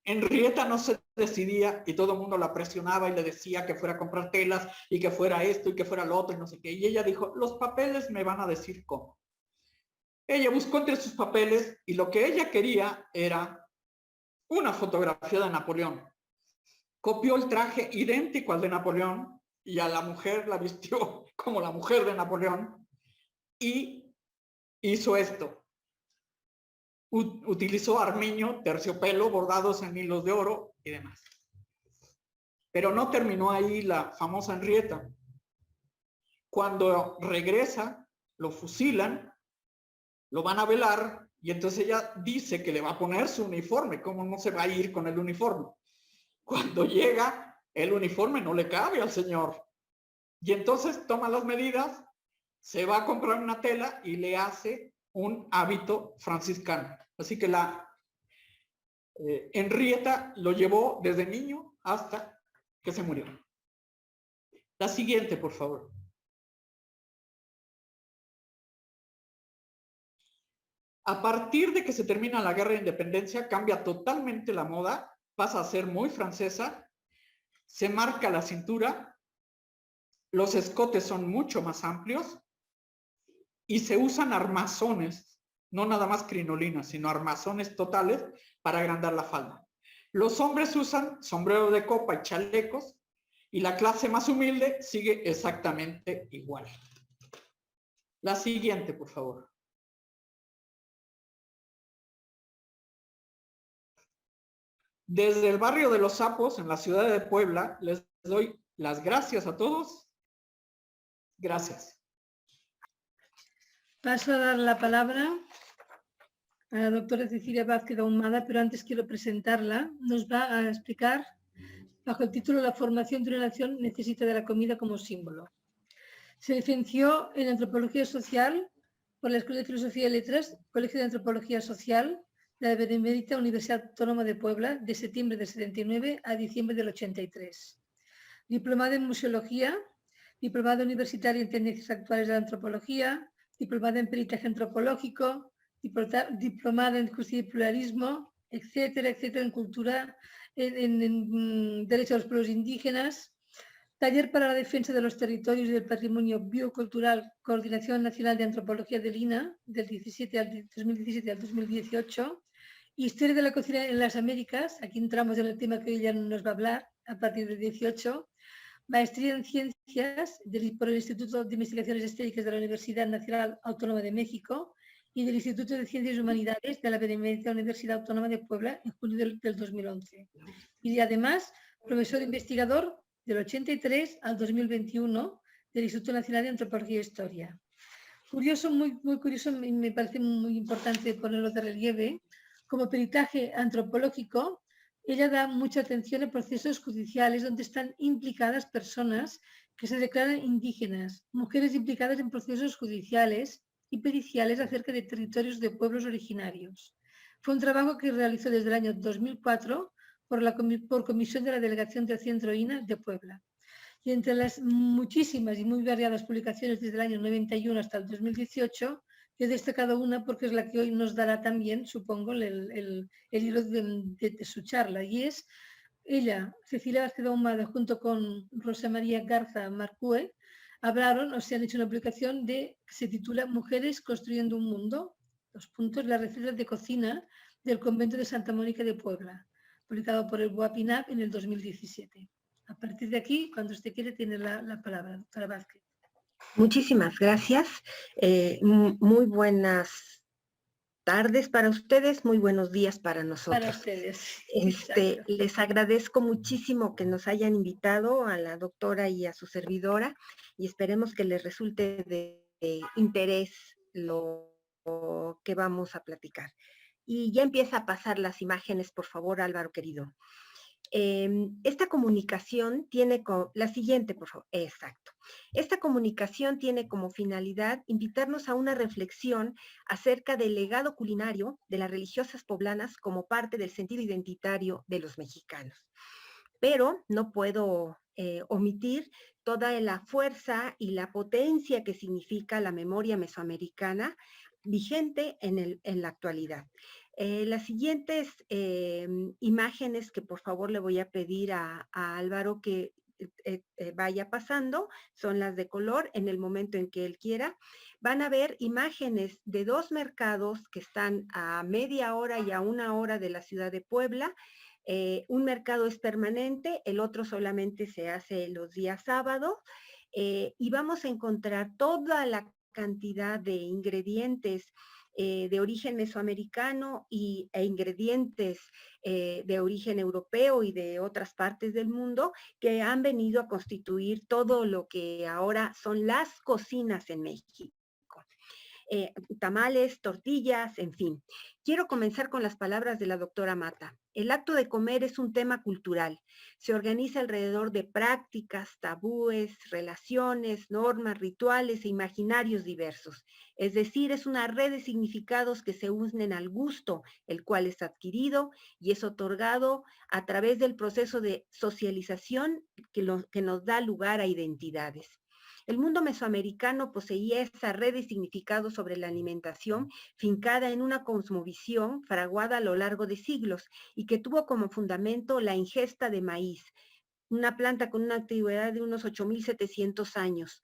Henrietta no se decidía y todo el mundo la presionaba y le decía que fuera a comprar telas y que fuera esto y que fuera lo otro y no sé qué. Y ella dijo, los papeles me van a decir cómo. Ella buscó entre sus papeles y lo que ella quería era una fotografía de Napoleón. Copió el traje idéntico al de Napoleón y a la mujer la vistió como la mujer de Napoleón y hizo esto. Utilizó armiño, terciopelo, bordados en hilos de oro y demás. Pero no terminó ahí la famosa Henrietta. Cuando regresa lo fusilan, lo van a velar, y entonces ella dice que le va a poner su uniforme. ¿Cómo no se va a ir con el uniforme? Cuando llega, el uniforme no le cabe al señor. Y entonces toma las medidas, se va a comprar una tela y le hace un hábito franciscano. Así que la Henrietta lo llevó desde niño hasta que se murió. La siguiente, por favor. A partir de que se termina la guerra de independencia, cambia totalmente la moda, pasa a ser muy francesa, se marca la cintura, los escotes son mucho más amplios y se usan armazones, no nada más crinolinas, sino armazones totales para agrandar la falda. Los hombres usan sombrero de copa y chalecos, y la clase más humilde sigue exactamente igual. La siguiente, por favor. Desde el barrio de Los Sapos, en la ciudad de Puebla, les doy las gracias a todos. Gracias. Paso a dar la palabra a la doctora Cecilia Vázquez Ahumada, pero antes quiero presentarla. Nos va a explicar, bajo el título La formación de una nación necesita de la comida como símbolo. Se licenció en Antropología Social por la Escuela de Filosofía y Letras, Colegio de Antropología Social de la Benemérita Universidad Autónoma de Puebla, de septiembre del 79 a diciembre del 83. Diplomada en Museología, diplomada universitaria en Tendencias Actuales de la Antropología, diplomada en Peritaje Antropológico, diplomada en Justicia y Pluralismo, etcétera, etcétera, en Cultura, en Derecho a los Pueblos Indígenas, Taller para la Defensa de los Territorios y del Patrimonio Biocultural, Coordinación Nacional de Antropología del INA, del 2017 al 2018, Historia de la Cocina en las Américas, aquí entramos en el tema que ella nos va a hablar a partir del 18, Maestría en Ciencias por el Instituto de Investigaciones Estéticas de la Universidad Nacional Autónoma de México y del Instituto de Ciencias y Humanidades de la Benemérita Universidad Autónoma de Puebla en junio del 2011. Y además, profesor investigador del 83 al 2021 del Instituto Nacional de Antropología e Historia. Curioso, muy curioso, me parece muy importante ponerlo de relieve. Como peritaje antropológico, ella da mucha atención a procesos judiciales donde están implicadas personas que se declaran indígenas, mujeres implicadas en procesos judiciales y periciales acerca de territorios de pueblos originarios. Fue un trabajo que realizó desde el año 2004 por comisión de la Delegación del Centro INA de Puebla. Y entre las muchísimas y muy variadas publicaciones desde el año 91 hasta el 2018, yo he destacado una porque es la que hoy nos dará también, supongo, el hilo de su charla, y es ella, Cecilia Vázquez Ahumada, junto con Rosa María Garza Marcúe, hablaron, o sea, han hecho una publicación que se titula Mujeres construyendo un mundo, las recetas de cocina del convento de Santa Mónica de Puebla, publicado por el BUAPINAP en el 2017. A partir de aquí, cuando usted quiere, tiene la palabra, doctora Vázquez. Muchísimas gracias. Muy buenas tardes para ustedes, muy buenos días para nosotros. Para ustedes. Les agradezco muchísimo que nos hayan invitado a la doctora y a su servidora, y esperemos que les resulte de interés lo que vamos a platicar. Y ya empieza a pasar las imágenes, por favor, Álvaro querido. Esta comunicación tiene la siguiente, por favor, exacto. Esta comunicación tiene como finalidad invitarnos a una reflexión acerca del legado culinario de las religiosas poblanas como parte del sentido identitario de los mexicanos. Pero no puedo omitir toda la fuerza y la potencia que significa la memoria mesoamericana vigente en la actualidad. Las siguientes imágenes que por favor le voy a pedir a Álvaro que vaya pasando son las de color en el momento en que él quiera. Van a ver imágenes de dos mercados que están a media hora y a una hora de la ciudad de Puebla. Un mercado es permanente, el otro solamente se hace los días sábados, y vamos a encontrar toda la cantidad de ingredientes de origen mesoamericano e ingredientes de origen europeo y de otras partes del mundo que han venido a constituir todo lo que ahora son las cocinas en México. tamales, tortillas, en fin. Quiero comenzar con las palabras de la doctora Mata. El acto de comer es un tema cultural. Se organiza alrededor de prácticas, tabúes, relaciones, normas, rituales e imaginarios diversos. Es decir, es una red de significados que se unen al gusto, el cual es adquirido y es otorgado a través del proceso de socialización que nos da lugar a identidades. El mundo mesoamericano poseía esa red de significados sobre la alimentación fincada en una cosmovisión fraguada a lo largo de siglos y que tuvo como fundamento la ingesta de maíz, una planta con una antigüedad de unos 8.700 años.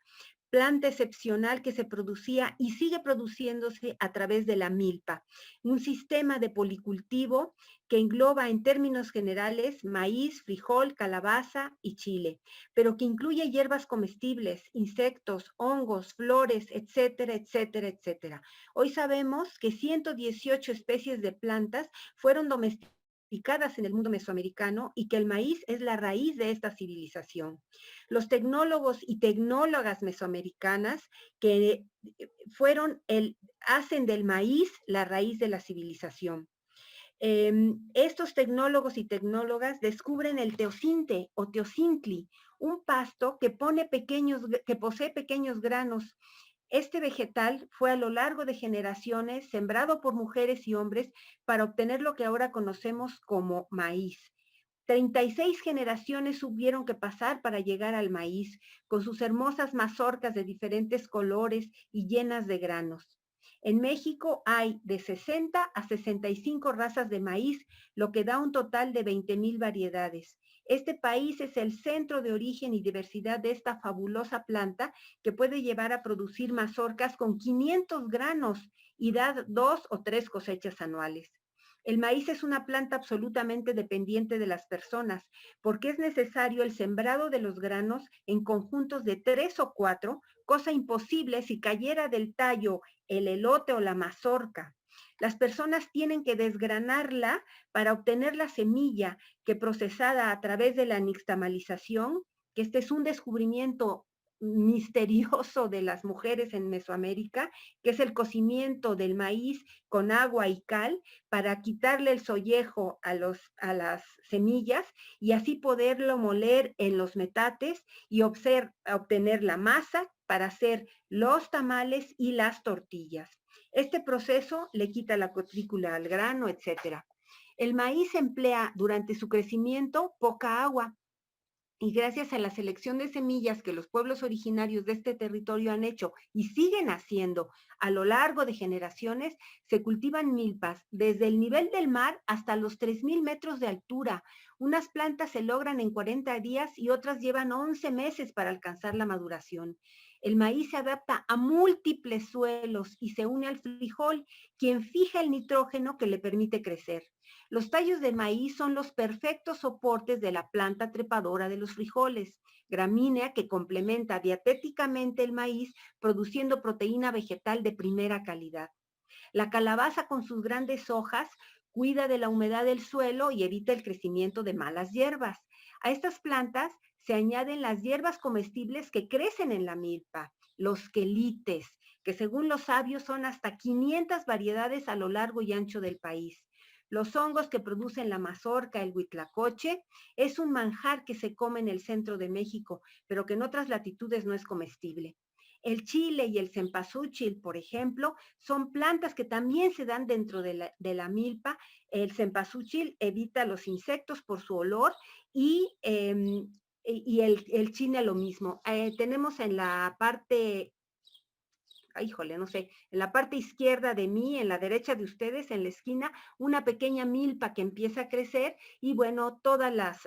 Planta excepcional que se producía y sigue produciéndose a través de la milpa, un sistema de policultivo que engloba en términos generales maíz, frijol, calabaza y chile, pero que incluye hierbas comestibles, insectos, hongos, flores, etcétera, etcétera, etcétera. Hoy sabemos que 118 especies de plantas fueron domesticadas en el mundo mesoamericano y que el maíz es la raíz de esta civilización. Los tecnólogos y tecnólogas mesoamericanas que hacen del maíz la raíz de la civilización. Estos tecnólogos y tecnólogas descubren el teocinte o teocintli, un pasto que posee pequeños granos. Este vegetal fue a lo largo de generaciones sembrado por mujeres y hombres para obtener lo que ahora conocemos como maíz. 36 generaciones tuvieron que pasar para llegar al maíz, con sus hermosas mazorcas de diferentes colores y llenas de granos. En México hay de 60 a 65 razas de maíz, lo que da un total de 20,000 variedades. Este país es el centro de origen y diversidad de esta fabulosa planta que puede llevar a producir mazorcas con 500 granos y dar 2 o 3 cosechas anuales. El maíz es una planta absolutamente dependiente de las personas porque es necesario el sembrado de los granos en conjuntos de 3 o 4, cosa imposible si cayera del tallo el elote o la mazorca. Las personas tienen que desgranarla para obtener la semilla que procesada a través de la nixtamalización, que este es un descubrimiento misterioso de las mujeres en Mesoamérica, que es el cocimiento del maíz con agua y cal para quitarle el sollejo a las semillas y así poderlo moler en los metates y obtener la masa para hacer los tamales y las tortillas. Este proceso le quita la cutícula al grano, etc. El maíz emplea durante su crecimiento poca agua, y gracias a la selección de semillas que los pueblos originarios de este territorio han hecho y siguen haciendo a lo largo de generaciones, se cultivan milpas desde el nivel del mar hasta los 3,000 metros de altura. Unas plantas se logran en 40 días y otras llevan 11 meses para alcanzar la maduración. El maíz se adapta a múltiples suelos y se une al frijol, quien fija el nitrógeno que le permite crecer. Los tallos de maíz son los perfectos soportes de la planta trepadora de los frijoles, gramínea que complementa dietéticamente el maíz, produciendo proteína vegetal de primera calidad. La calabaza con sus grandes hojas cuida de la humedad del suelo y evita el crecimiento de malas hierbas. A estas plantas se añaden las hierbas comestibles que crecen en la milpa, los quelites, que según los sabios son hasta 500 variedades a lo largo y ancho del país. Los hongos que producen la mazorca, el huitlacoche, es un manjar que se come en el centro de México, pero que en otras latitudes no es comestible. El chile y el cempasúchil, por ejemplo, son plantas que también se dan dentro de la milpa. El cempasúchil evita los insectos por su olor y el chile lo mismo. Tenemos en la parte no sé, en la parte izquierda de mí, en la derecha de ustedes, en la esquina, una pequeña milpa que empieza a crecer y bueno, todos los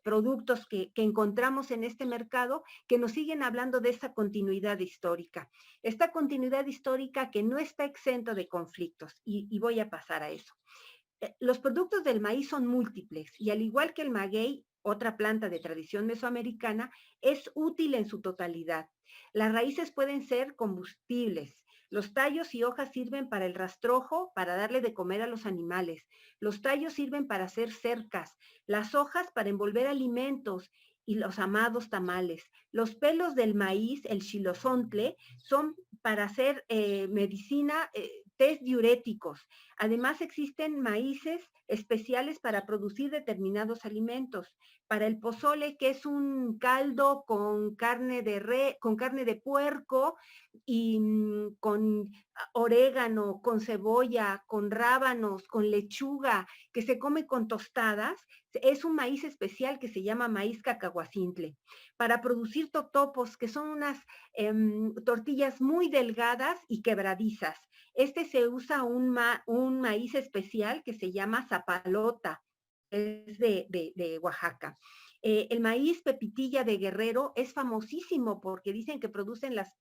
productos que encontramos en este mercado que nos siguen hablando de esta continuidad histórica. Esta continuidad histórica que no está exenta de conflictos y voy a pasar a eso. Los productos del maíz son múltiples y al igual que el maguey, otra planta de tradición mesoamericana, es útil en su totalidad. Las raíces pueden ser combustibles. Los tallos y hojas sirven para el rastrojo, para darle de comer a los animales. Los tallos sirven para hacer cercas, las hojas para envolver alimentos y los amados tamales. Los pelos del maíz, el xilozontle, son para hacer medicina, test diuréticos. Además existen maíces especiales para producir determinados alimentos. Para el pozole, que es un caldo con carne de puerco y con orégano, con cebolla, con rábanos, con lechuga, que se come con tostadas, es un maíz especial que se llama maíz cacahuacintle. Para producir totopos, que son unas tortillas muy delgadas y quebradizas. Se usa un maíz especial que se llama zapalota, es de Oaxaca. El maíz pepitilla de Guerrero es famosísimo porque dicen que producen las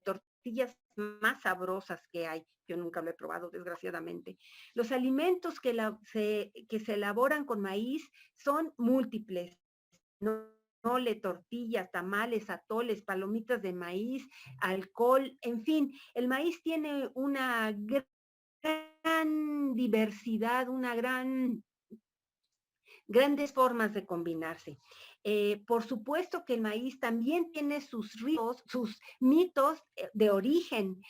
tortillas más sabrosas que hay. Yo nunca lo he probado, desgraciadamente. Los alimentos que se elaboran con maíz son múltiples. Mole, tortillas, tamales, atoles, palomitas de maíz, alcohol, en fin, el maíz tiene una gran diversidad, grandes formas de combinarse. Por supuesto que el maíz también tiene sus ríos, sus mitos de origen.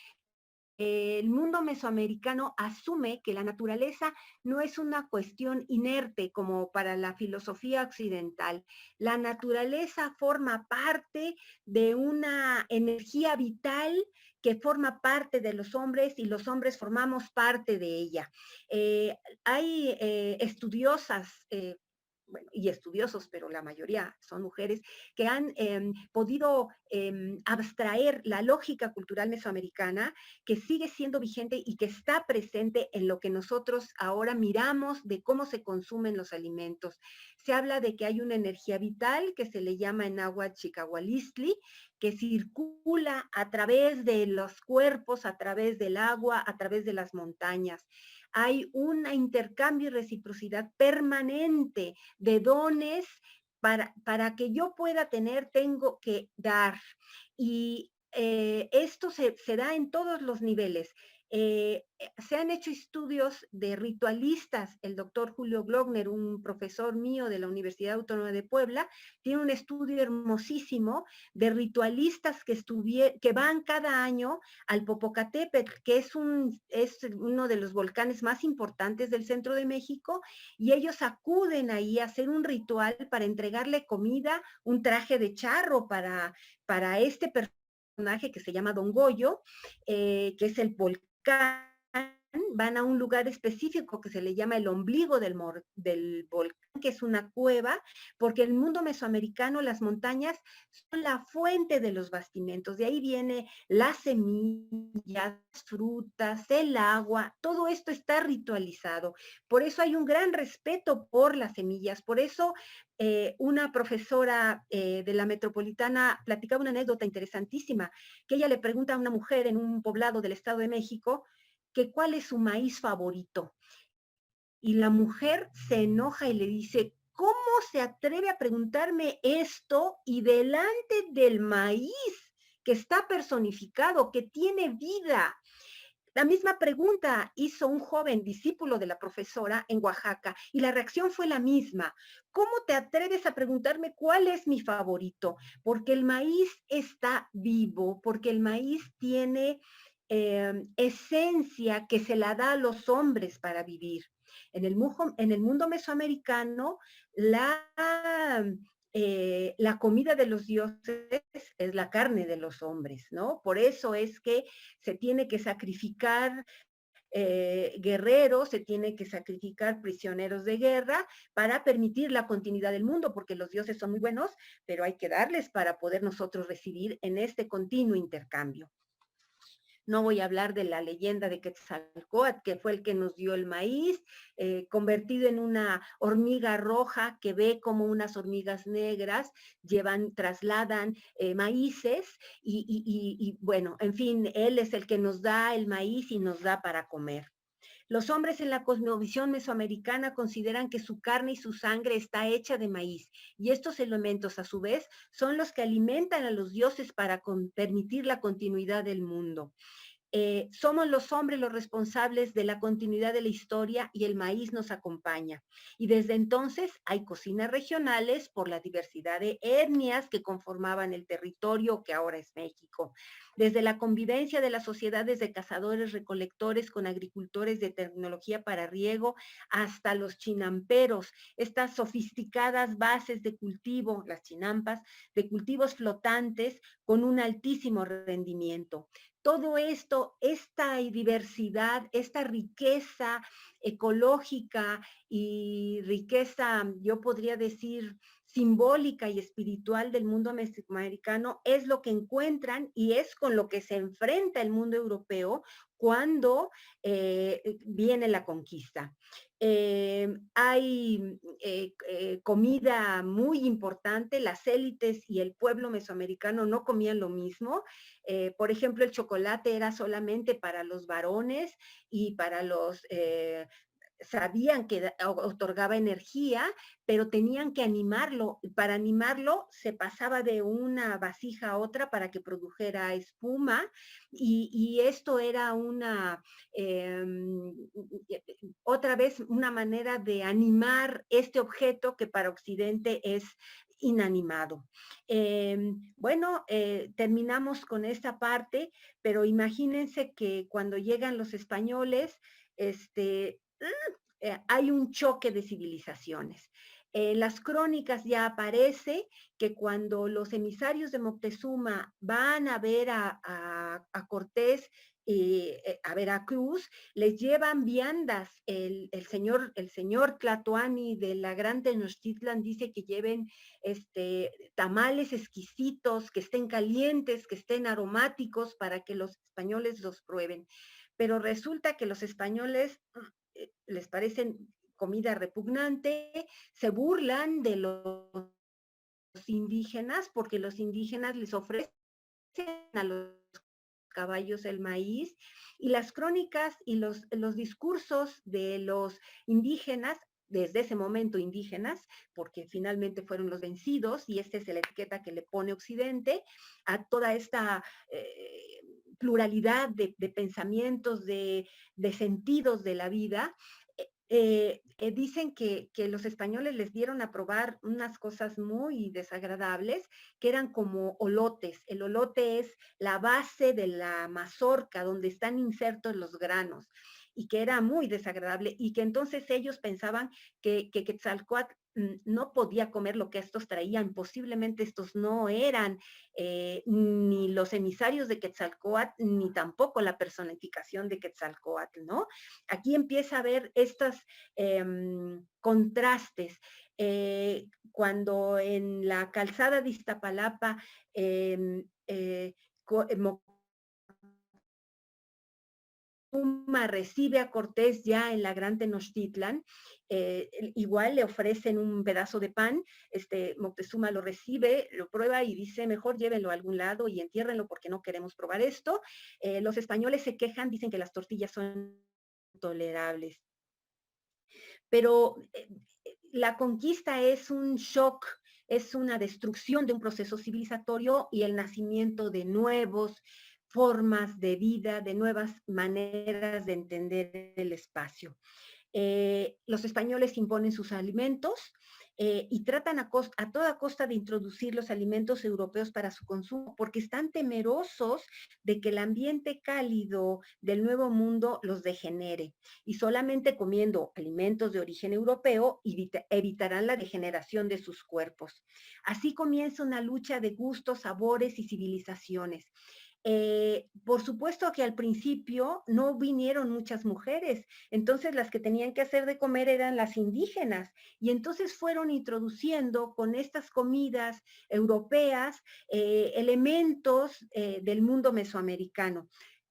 El mundo mesoamericano asume que la naturaleza no es una cuestión inerte como para la filosofía occidental. La naturaleza forma parte de una energía vital que forma parte de los hombres y los hombres formamos parte de ella. Hay estudiosas, bueno, y estudiosos, pero la mayoría son mujeres, que han podido abstraer la lógica cultural mesoamericana que sigue siendo vigente y que está presente en lo que nosotros ahora miramos de cómo se consumen los alimentos. Se habla de que hay una energía vital que se le llama en náhuatl chicahualistli, que circula a través de los cuerpos, a través del agua, a través de las montañas. Hay un intercambio y reciprocidad permanente de dones. Para que yo pueda tener, tengo que dar. Y esto se da en todos los niveles. Se han hecho estudios de ritualistas. El doctor Julio Glockner, un profesor mío de la Universidad Autónoma de Puebla, tiene un estudio hermosísimo de ritualistas que van cada año al Popocatépetl, que es uno de los volcanes más importantes del centro de México, y ellos acuden ahí a hacer un ritual para entregarle comida, un traje de charro para este personaje que se llama Don Goyo, que es el volcán. Van a un lugar específico que se le llama el ombligo del volcán, que es una cueva, porque en el mundo mesoamericano las montañas son la fuente de los bastimentos. De ahí viene las semillas, frutas, el agua, todo esto está ritualizado. Por eso hay un gran respeto por las semillas. Por eso una profesora de la Metropolitana platicaba una anécdota interesantísima, que ella le pregunta a una mujer en un poblado del Estado de México que cuál es su maíz favorito. Y la mujer se enoja y le dice, ¿cómo se atreve a preguntarme esto y delante del maíz que está personificado, que tiene vida? La misma pregunta hizo un joven discípulo de la profesora en Oaxaca y la reacción fue la misma. ¿Cómo te atreves a preguntarme cuál es mi favorito? Porque el maíz está vivo, porque el maíz tiene esencia que se la da a los hombres para vivir. En el mundo mesoamericano, la comida de los dioses es la carne de los hombres, ¿no? Por eso es que se tiene que sacrificar guerreros, se tiene que sacrificar prisioneros de guerra para permitir la continuidad del mundo, porque los dioses son muy buenos, pero hay que darles para poder nosotros recibir en este continuo intercambio. No voy a hablar de la leyenda de Quetzalcóatl, que fue el que nos dio el maíz, convertido en una hormiga roja que ve como unas hormigas negras trasladan maíces y bueno, en fin, él es el que nos da el maíz y nos da para comer. Los hombres en la cosmovisión mesoamericana consideran que su carne y su sangre está hecha de maíz, y estos elementos, a su vez, son los que alimentan a los dioses para permitir la continuidad del mundo. somos los hombres los responsables de la continuidad de la historia y el maíz nos acompaña. Y desde entonces hay cocinas regionales por la diversidad de etnias que conformaban el territorio que ahora es México. Desde la convivencia de las sociedades de cazadores-recolectores con agricultores de tecnología para riego hasta los chinamperos, estas sofisticadas bases de cultivo, las chinampas, de cultivos flotantes con un altísimo rendimiento. Todo esto, esta diversidad, esta riqueza ecológica y riqueza, yo podría decir, simbólica y espiritual del mundo mesoamericano es lo que encuentran y es con lo que se enfrenta el mundo europeo cuando viene la conquista. Hay comida muy importante, las élites y el pueblo mesoamericano no comían lo mismo. Por ejemplo, el chocolate era solamente para los varones y para los sabían que otorgaba energía, pero tenían que animarlo. Para animarlo se pasaba de una vasija a otra para que produjera espuma y esto era una, otra vez, una manera de animar este objeto que para Occidente es inanimado. Bueno, terminamos con esta parte, pero imagínense que cuando llegan los españoles, hay un choque de civilizaciones. En las crónicas ya aparece que cuando los emisarios de Moctezuma van a ver a Cortés, a Veracruz, les llevan viandas. El señor Tlatoani de la Gran Tenochtitlan dice que lleven tamales exquisitos, que estén calientes, que estén aromáticos para que los españoles los prueben. Pero resulta que los españoles les parecen comida repugnante, se burlan de los indígenas porque los indígenas les ofrecen a los caballos el maíz y las crónicas y los discursos de los indígenas, desde ese momento indígenas, porque finalmente fueron los vencidos y esta es la etiqueta que le pone Occidente a toda esta pluralidad de pensamientos, de sentidos de la vida. Dicen que los españoles les dieron a probar unas cosas muy desagradables, que eran como olotes. El olote es la base de la mazorca donde están insertos los granos y que era muy desagradable y que entonces ellos pensaban que Quetzalcóatl no podía comer lo que estos traían. Posiblemente estos no eran ni los emisarios de Quetzalcóatl, ni tampoco la personificación de Quetzalcóatl, ¿no? Aquí empieza a haber estos contrastes. Cuando en la calzada de Iztapalapa Moctezuma recibe a Cortés ya en la Gran Tenochtitlan, igual le ofrecen un pedazo de pan, Moctezuma lo recibe, lo prueba y dice, mejor llévenlo a algún lado y entiérrenlo porque no queremos probar esto. Los españoles se quejan, dicen que las tortillas son intolerables. Pero la conquista es un shock, es una destrucción de un proceso civilizatorio y el nacimiento de nuevos formas de vida, de nuevas maneras de entender el espacio. Los españoles imponen sus alimentos y tratan a toda costa de introducir los alimentos europeos para su consumo, porque están temerosos de que el ambiente cálido del Nuevo Mundo los degenere. Y solamente comiendo alimentos de origen europeo evitarán la degeneración de sus cuerpos. Así comienza una lucha de gustos, sabores y civilizaciones. Por supuesto que al principio no vinieron muchas mujeres, entonces las que tenían que hacer de comer eran las indígenas y entonces fueron introduciendo con estas comidas europeas elementos del mundo mesoamericano.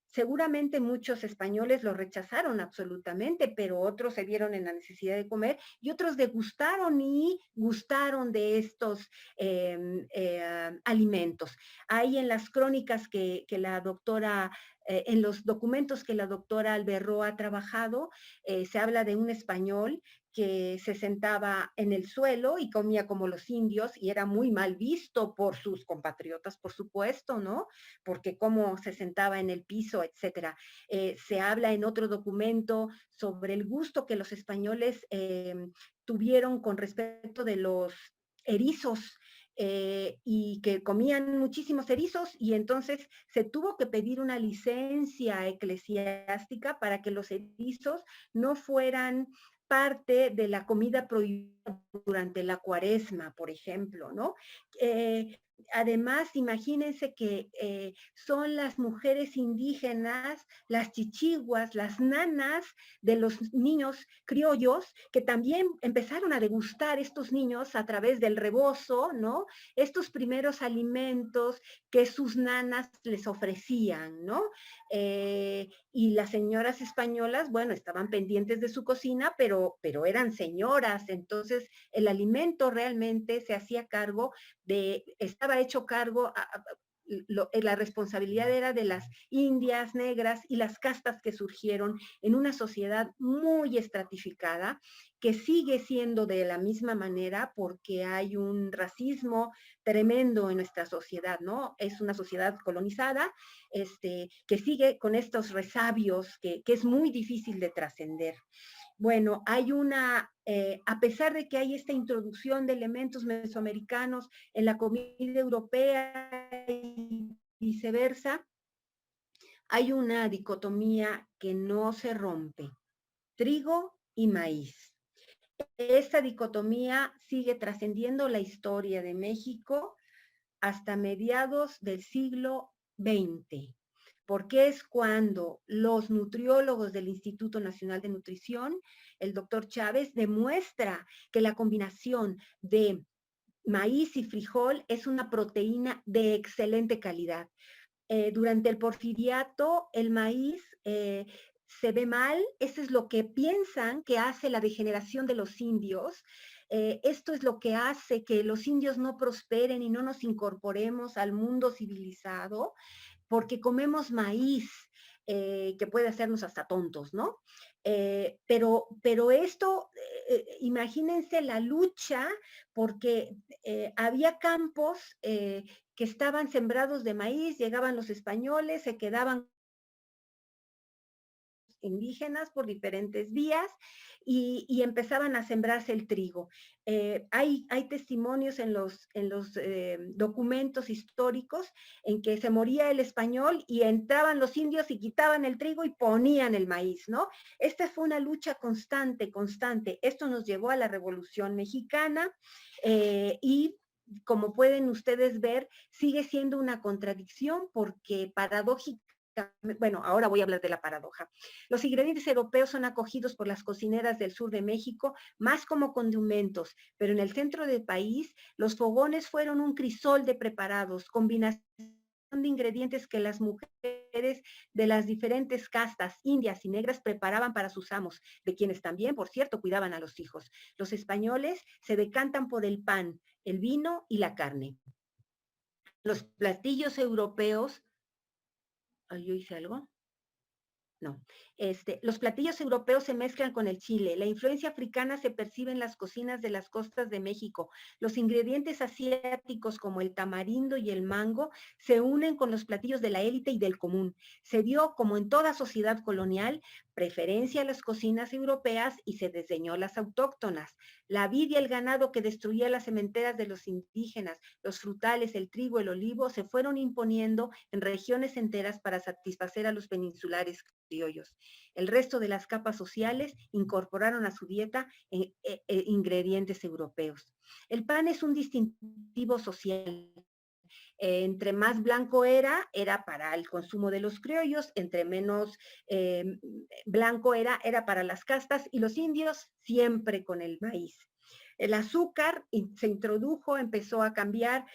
Seguramente muchos españoles lo rechazaron absolutamente, pero otros se vieron en la necesidad de comer y otros degustaron y gustaron de estos alimentos. Hay en las crónicas que la doctora en los documentos que la doctora Alberro ha trabajado, se habla de un español que se sentaba en el suelo y comía como los indios y era muy mal visto por sus compatriotas, por supuesto, ¿no? Porque cómo se sentaba en el piso, etcétera. Se habla en otro documento sobre el gusto que los españoles tuvieron con respecto de los erizos, y que comían muchísimos erizos y entonces se tuvo que pedir una licencia eclesiástica para que los erizos no fueran parte de la comida prohibida durante la cuaresma, por ejemplo, ¿no? Además, imagínense que son las mujeres indígenas, las chichiguas, las nanas de los niños criollos, que también empezaron a degustar estos niños a través del rebozo, ¿no? Estos primeros alimentos que sus nanas les ofrecían, ¿no? Y las señoras españolas, bueno, estaban pendientes de su cocina, pero eran señoras, entonces el alimento realmente se hacía cargo estaba hecho cargo, la responsabilidad era de las indias negras y las castas que surgieron en una sociedad muy estratificada, que sigue siendo de la misma manera porque hay un racismo tremendo en nuestra sociedad, ¿no? Es una sociedad colonizada, que sigue con estos resabios que es muy difícil de trascender. Bueno, hay a pesar de que hay esta introducción de elementos mesoamericanos en la comida europea y viceversa, hay una dicotomía que no se rompe: trigo y maíz. Esta dicotomía sigue trascendiendo la historia de México hasta mediados del siglo XX, porque es cuando los nutriólogos del Instituto Nacional de Nutrición, el doctor Chávez, demuestra que la combinación de maíz y frijol es una proteína de excelente calidad. Durante el porfiriato, el maíz se ve mal, eso es lo que piensan que hace la degeneración de los indios. Esto es lo que hace que los indios no prosperen y no nos incorporemos al mundo civilizado, porque comemos maíz, que puede hacernos hasta tontos, ¿no? Pero esto, imagínense la lucha, porque había campos que estaban sembrados de maíz, llegaban los españoles, se quedaban indígenas por diferentes vías y empezaban a sembrarse el trigo. Hay testimonios en los documentos históricos en que se moría el español y entraban los indios y quitaban el trigo y ponían el maíz, ¿no? Esta fue una lucha constante, constante. Esto nos llevó a la Revolución Mexicana y como pueden ustedes ver, sigue siendo una contradicción porque paradójicamente, bueno, ahora voy a hablar de la paradoja. Los ingredientes europeos son acogidos por las cocineras del sur de México más como condimentos, pero en el centro del país los fogones fueron un crisol de preparados, combinación de ingredientes que las mujeres de las diferentes castas, indias y negras, preparaban para sus amos, de quienes también, por cierto, cuidaban a los hijos. Los españoles se decantan por el pan, el vino y la carne. Los platillos europeos. ¿Yo hice algo? No. Los platillos europeos se mezclan con el chile. La influencia africana se percibe en las cocinas de las costas de México. Los ingredientes asiáticos como el tamarindo y el mango se unen con los platillos de la élite y del común. Se dio, como en toda sociedad colonial, preferencia a las cocinas europeas y se desdeñó las autóctonas. La vid y el ganado que destruía las sementeras de los indígenas, los frutales, el trigo, el olivo, se fueron imponiendo en regiones enteras para satisfacer a los peninsulares criollos. El resto de las capas sociales incorporaron a su dieta ingredientes europeos. El pan es un distintivo social. Entre más blanco era para el consumo de los criollos, entre menos blanco era para las castas, y los indios siempre con el maíz. El azúcar se introdujo, empezó a cambiar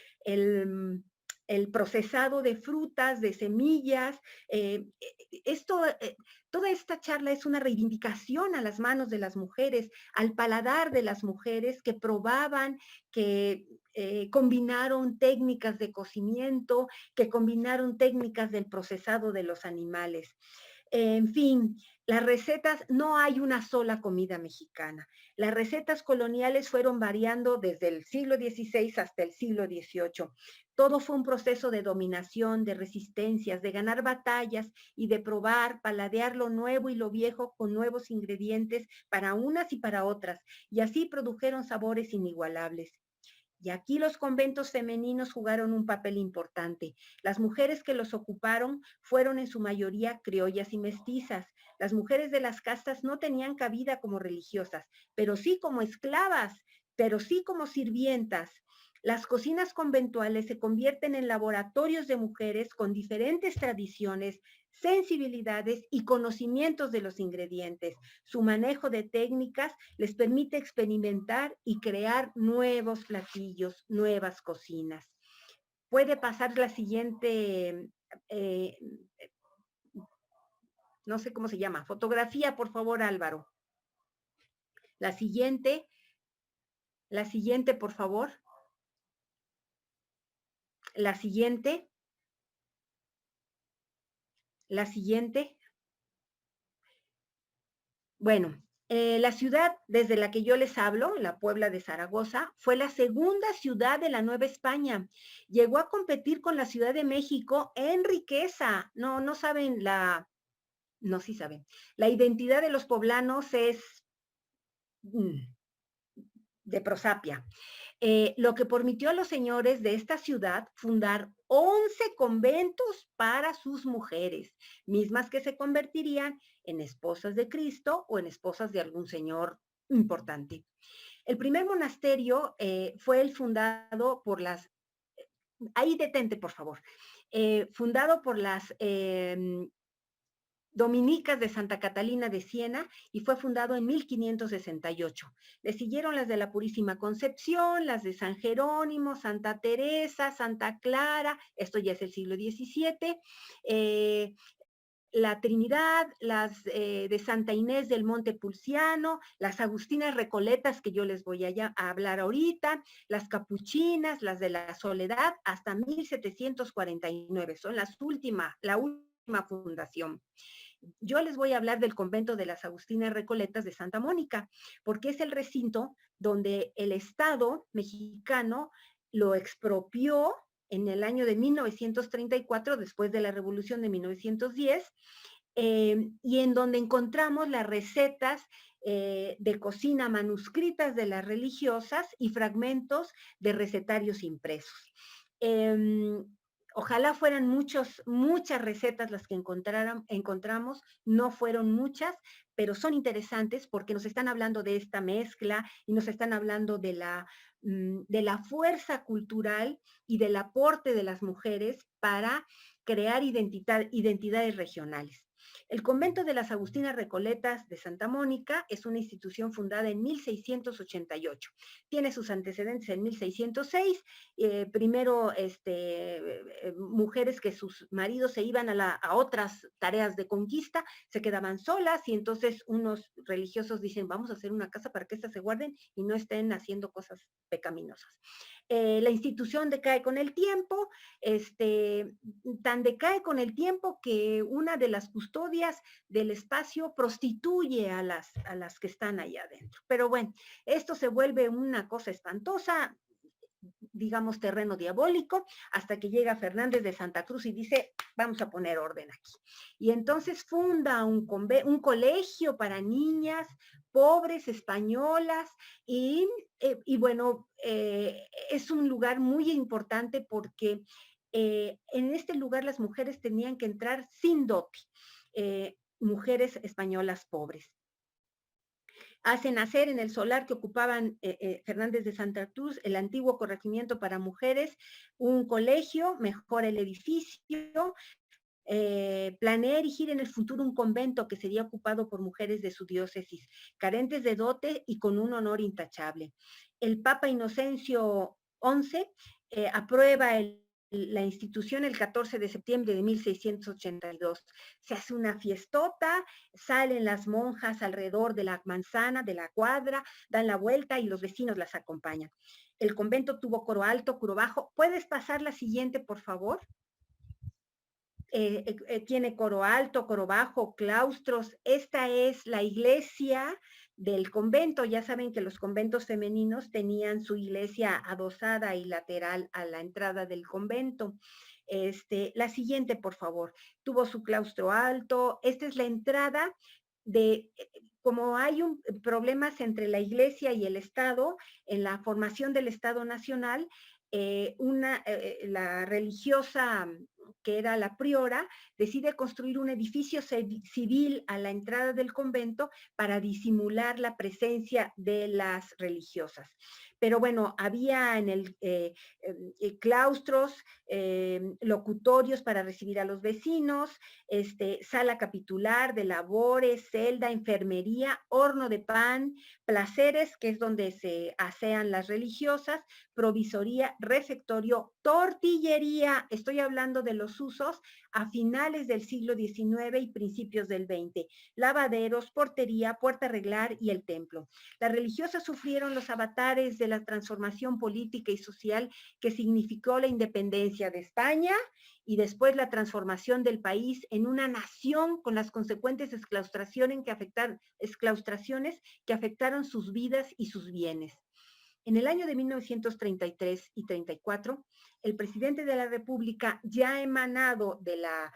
el procesado de frutas, de semillas. Toda esta charla es una reivindicación a las manos de las mujeres, al paladar de las mujeres que probaban, que combinaron técnicas de cocimiento, que combinaron técnicas del procesado de los animales. En fin, las recetas, no hay una sola comida mexicana. Las recetas coloniales fueron variando desde el siglo XVI hasta el siglo XVIII. Todo fue un proceso de dominación, de resistencias, de ganar batallas y de probar, paladear lo nuevo y lo viejo con nuevos ingredientes para unas y para otras. Y así produjeron sabores inigualables. Y aquí los conventos femeninos jugaron un papel importante. Las mujeres que los ocuparon fueron en su mayoría criollas y mestizas. Las mujeres de las castas no tenían cabida como religiosas, pero sí como esclavas, pero sí como sirvientas. Las cocinas conventuales se convierten en laboratorios de mujeres con diferentes tradiciones, sensibilidades y conocimientos de los ingredientes. Su manejo de técnicas les permite experimentar y crear nuevos platillos, nuevas cocinas. Puede pasar la siguiente, no sé cómo se llama, fotografía, por favor, Álvaro. La siguiente, por favor. La siguiente. Bueno, la ciudad desde la que yo les hablo, la Puebla de Zaragoza, fue la segunda ciudad de la Nueva España. Llegó a competir con la Ciudad de México en riqueza. No saben no, sí saben. La identidad de los poblanos es de prosapia. Lo que permitió a los señores de esta ciudad fundar 11 conventos para sus mujeres, mismas que se convertirían en esposas de Cristo o en esposas de algún señor importante. El primer monasterio fue el fundado por las... Ahí detente, por favor. Fundado por las dominicas de Santa Catalina de Siena y fue fundado en 1568. Le siguieron las de la Purísima Concepción, las de San Jerónimo, Santa Teresa, Santa Clara, esto ya es el siglo XVII, la Trinidad, las de Santa Inés del Monte Pulciano, las Agustinas Recoletas que yo les voy a hablar ahorita, las Capuchinas, las de la Soledad, hasta 1749, son la última fundación. Yo les voy a hablar del convento de las Agustinas Recoletas de Santa Mónica, porque es el recinto donde el Estado mexicano lo expropió en el año de 1934, después de la Revolución de 1910, y en donde encontramos las recetas de cocina manuscritas de las religiosas y fragmentos de recetarios impresos. Ojalá fueran muchas recetas las que encontramos, no fueron muchas, pero son interesantes porque nos están hablando de esta mezcla y nos están hablando de la fuerza cultural y del aporte de las mujeres para crear identidades regionales. El convento de las Agustinas Recoletas de Santa Mónica es una institución fundada en 1688. Tiene sus antecedentes en 1606. Primero, mujeres que sus maridos se iban a otras tareas de conquista, se quedaban solas y entonces unos religiosos dicen, vamos a hacer una casa para que éstas se guarden y no estén haciendo cosas pecaminosas. La institución decae con el tiempo, tan decae con el tiempo que una de las custodias del espacio prostituye a las que están allá adentro. Pero bueno, esto se vuelve una cosa espantosa, digamos terreno diabólico, hasta que llega Fernández de Santa Cruz y dice, vamos a poner orden aquí. Y entonces funda un colegio para niñas pobres españolas y bueno, es un lugar muy importante porque en este lugar las mujeres tenían que entrar sin dote, mujeres españolas pobres. Hace nacer en el solar que ocupaban Fernández de Santa Cruz, el antiguo corregimiento para mujeres, un colegio, mejora el edificio, planea erigir en el futuro un convento que sería ocupado por mujeres de su diócesis, carentes de dote y con un honor intachable. El Papa Inocencio XI aprueba el la institución el 14 de septiembre de 1682. Se hace una fiestota, salen las monjas alrededor de la manzana, de la cuadra, dan la vuelta y los vecinos las acompañan. El convento tuvo coro alto, coro bajo. ¿Puedes pasar la siguiente, por favor? Tiene coro alto, coro bajo, claustros. Esta es la iglesia del convento. Ya saben que los conventos femeninos tenían su iglesia adosada y lateral a la entrada del convento. La siguiente, por favor. Tuvo su claustro alto. Esta es la entrada de... Como hay problemas entre la iglesia y el Estado, en la formación del Estado Nacional, la religiosa que era la priora, decide construir un edificio civil a la entrada del convento para disimular la presencia de las religiosas. Pero bueno, había en el claustros, locutorios para recibir a los vecinos, sala capitular de labores, celda, enfermería, horno de pan, placeres, que es donde se asean las religiosas, provisoría, refectorio, tortillería. Estoy hablando de los usos a finales del siglo XIX y principios del XX. Lavaderos, portería, puerta arreglar y el templo. Las religiosas sufrieron los avatares de la transformación política y social que significó la independencia de España y después la transformación del país en una nación con las consecuentes exclaustraciones que afectaron sus vidas y sus bienes. En el año de 1933 y 34, el presidente de la República, ya emanado de la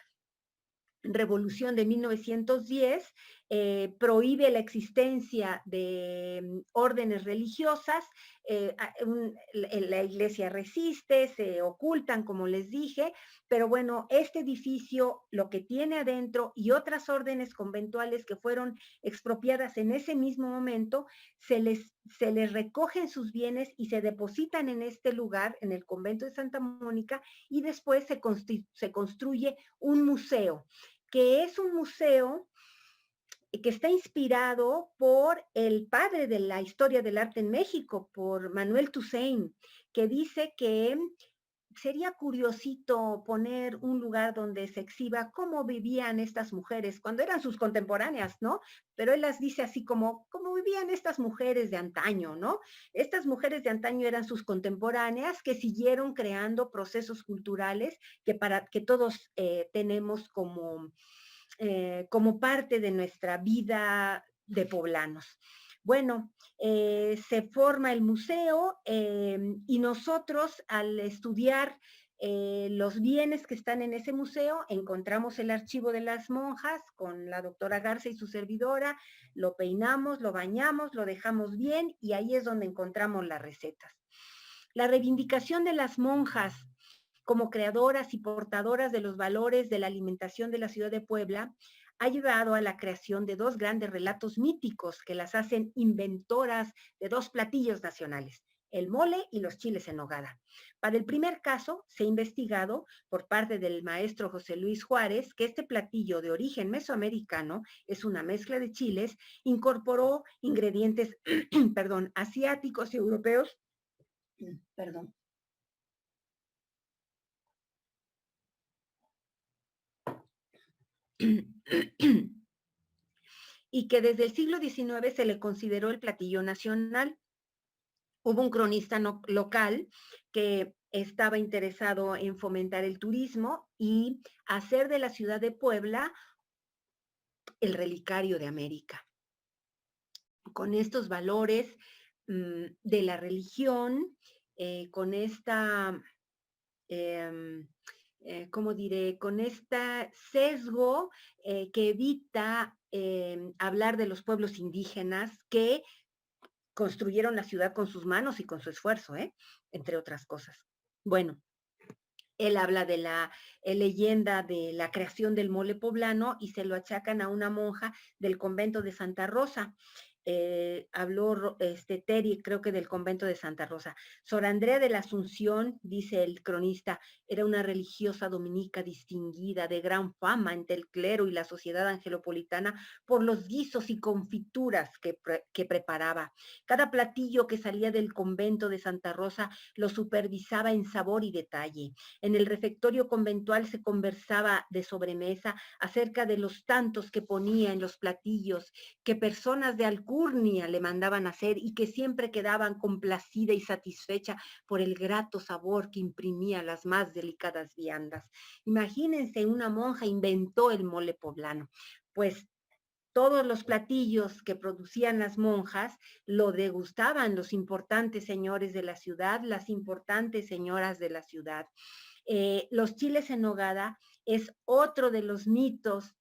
Revolución de 1910, prohíbe la existencia de órdenes religiosas, la iglesia resiste, se ocultan, como les dije, pero bueno, este edificio, lo que tiene adentro y otras órdenes conventuales que fueron expropiadas en ese mismo momento, se les recogen sus bienes y se depositan en este lugar, en el convento de Santa Mónica, y después se construye un museo, que es un museo que está inspirado por el padre de la historia del arte en México, por Manuel Toussaint, que dice que sería curiosito poner un lugar donde se exhiba cómo vivían estas mujeres cuando eran sus contemporáneas, ¿no? Pero él las dice así como vivían estas mujeres de antaño, ¿no? Estas mujeres de antaño eran sus contemporáneas que siguieron creando procesos culturales que todos tenemos como parte de nuestra vida de poblanos. Bueno, se forma el museo y nosotros al estudiar los bienes que están en ese museo, encontramos el archivo de las monjas con la doctora Garza y su servidora, lo peinamos, lo bañamos, lo dejamos bien y ahí es donde encontramos las recetas. La reivindicación de las monjas como creadoras y portadoras de los valores de la alimentación de la ciudad de Puebla, ha llevado a la creación de dos grandes relatos míticos que las hacen inventoras de dos platillos nacionales, el mole y los chiles en nogada. Para el primer caso, se ha investigado por parte del maestro José Luis Juárez que este platillo de origen mesoamericano es una mezcla de chiles, incorporó ingredientes, asiáticos y europeos, y que desde el siglo XIX se le consideró el platillo nacional. Hubo un cronista local que estaba interesado en fomentar el turismo y hacer de la ciudad de Puebla el relicario de América. Con estos valores de la religión, con esta... con este sesgo que evita hablar de los pueblos indígenas que construyeron la ciudad con sus manos y con su esfuerzo, entre otras cosas. Bueno, él habla de la leyenda de la creación del mole poblano y se lo achacan a una monja del convento de Santa Rosa. habló Terry, creo que del convento de Santa Rosa. Sor Andrea de la Asunción, dice el cronista, era una religiosa dominica distinguida, de gran fama entre el clero y la sociedad angelopolitana por los guisos y confituras que preparaba. Cada platillo que salía del convento de Santa Rosa lo supervisaba en sabor y detalle. En el refectorio conventual se conversaba de sobremesa acerca de los tantos que ponía en los platillos, que personas de alcurnia le mandaban hacer y que siempre quedaban complacida y satisfecha por el grato sabor que imprimía las más delicadas viandas. Imagínense, una monja inventó el mole poblano. Pues todos los platillos que producían las monjas lo degustaban los importantes señores de la ciudad, las importantes señoras de la ciudad. Los chiles en nogada es otro de los mitos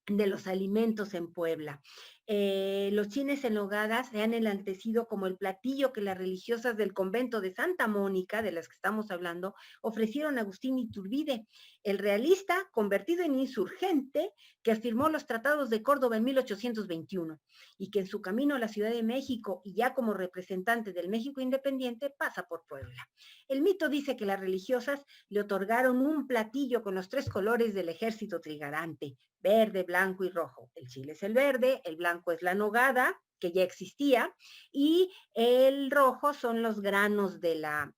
de los alimentos en Puebla. Los chiles en nogada se han enaltecido como el platillo que las religiosas del convento de Santa Mónica, de las que estamos hablando, ofrecieron a Agustín Iturbide, el realista convertido en insurgente que firmó los tratados de Córdoba en 1821 y que en su camino a la Ciudad de México y ya como representante del México independiente pasa por Puebla. El mito dice que las religiosas le otorgaron un platillo con los 3 colores del ejército trigarante, verde, blanco y rojo. El chile es el verde, el blanco es la nogada, que ya existía, y el rojo son los granos de la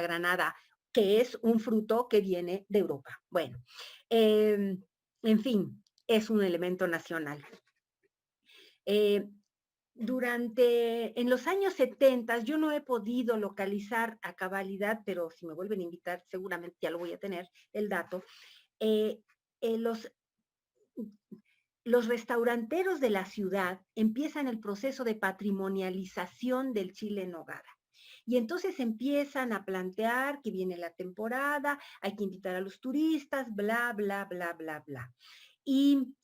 granada, que es un fruto que viene de Europa. Bueno, en fin, es un elemento nacional. En los años 70, yo no he podido localizar a cabalidad, pero si me vuelven a invitar, seguramente ya lo voy a tener, el dato. Los restauranteros de la ciudad empiezan el proceso de patrimonialización del chile en nogada. Y entonces empiezan a plantear que viene la temporada, hay que invitar a los turistas, bla, bla, bla, bla, bla. Y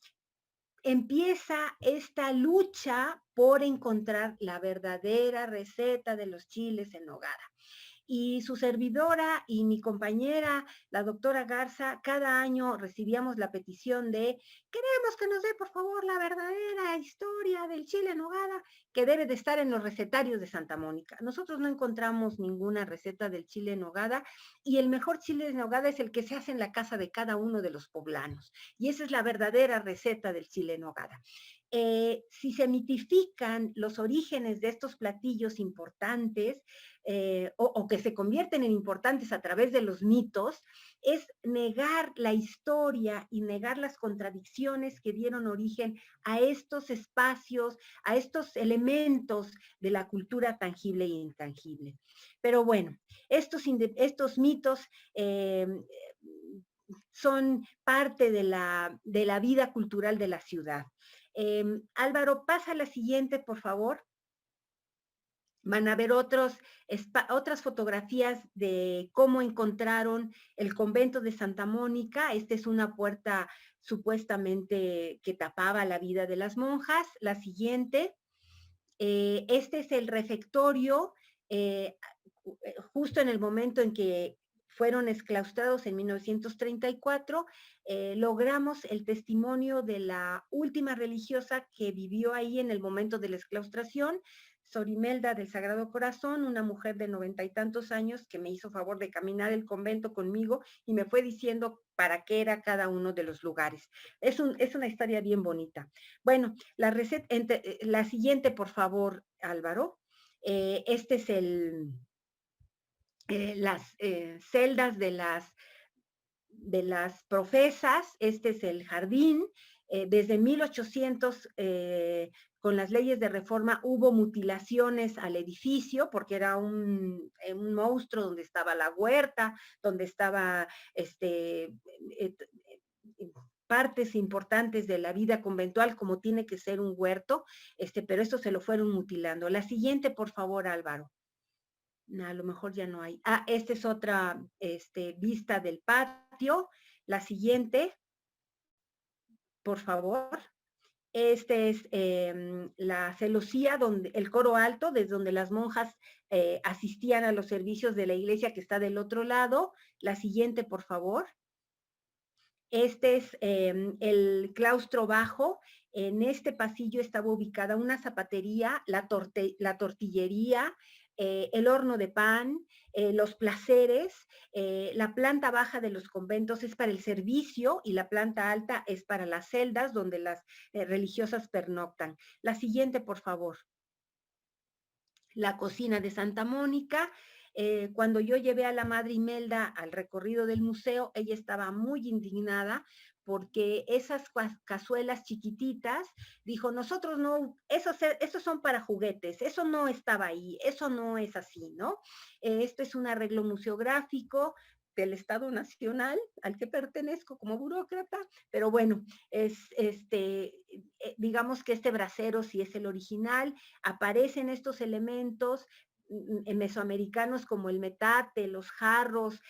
empieza esta lucha por encontrar la verdadera receta de los chiles en nogada. Y su servidora y mi compañera, la doctora Garza, cada año recibíamos la petición de, queremos que nos dé por favor la verdadera historia del chile en nogada que debe de estar en los recetarios de Santa Mónica. Nosotros no encontramos ninguna receta del chile en nogada y el mejor chile en nogada es el que se hace en la casa de cada uno de los poblanos. Y esa es la verdadera receta del chile en nogada. Si se mitifican los orígenes de estos platillos importantes o que se convierten en importantes a través de los mitos, es negar la historia y negar las contradicciones que dieron origen a estos espacios, a estos elementos de la cultura tangible e intangible. Pero bueno, estos mitos son parte de la vida cultural de la ciudad. Álvaro, pasa a la siguiente, por favor. Van a ver otras fotografías de cómo encontraron el convento de Santa Mónica. Esta es una puerta supuestamente que tapaba la vida de las monjas. La siguiente. Este es el refectorio, justo en el momento en que fueron exclaustrados en 1934, logramos el testimonio de la última religiosa que vivió ahí en el momento de la exclaustración, Sor Imelda del Sagrado Corazón, una mujer de 90 y tantos años que me hizo favor de caminar el convento conmigo y me fue diciendo para qué era cada uno de los lugares. Es una historia bien bonita. Bueno, la siguiente, por favor, Álvaro. Este es las celdas de las profesas, este es el jardín. Desde 1800, con las leyes de reforma, hubo mutilaciones al edificio, porque era un monstruo donde estaba la huerta, donde estaba partes importantes de la vida conventual, como tiene que ser un huerto, pero esto se lo fueron mutilando. La siguiente, por favor, Álvaro. A lo mejor ya no hay. Esta es otra vista del patio. La siguiente, por favor. Este es la celosía, el coro alto, desde donde las monjas asistían a los servicios de la iglesia que está del otro lado. La siguiente, por favor. Este es el claustro bajo, En este pasillo estaba ubicada una zapatería, la tortillería, el horno de pan, los placeres, la planta baja de los conventos es para el servicio y la planta alta es para las celdas donde las religiosas pernoctan. La siguiente, por favor. La cocina de Santa Mónica. Cuando yo llevé a la Madre Imelda al recorrido del museo, ella estaba muy indignada porque esas cazuelas chiquititas, dijo, nosotros no, esos son para juguetes, eso no estaba ahí, eso no es así, ¿no? Esto es un arreglo museográfico del Estado Nacional al que pertenezco como burócrata, pero bueno, digamos que este brasero sí es el original, aparecen estos elementos mesoamericanos como el metate, los jarros,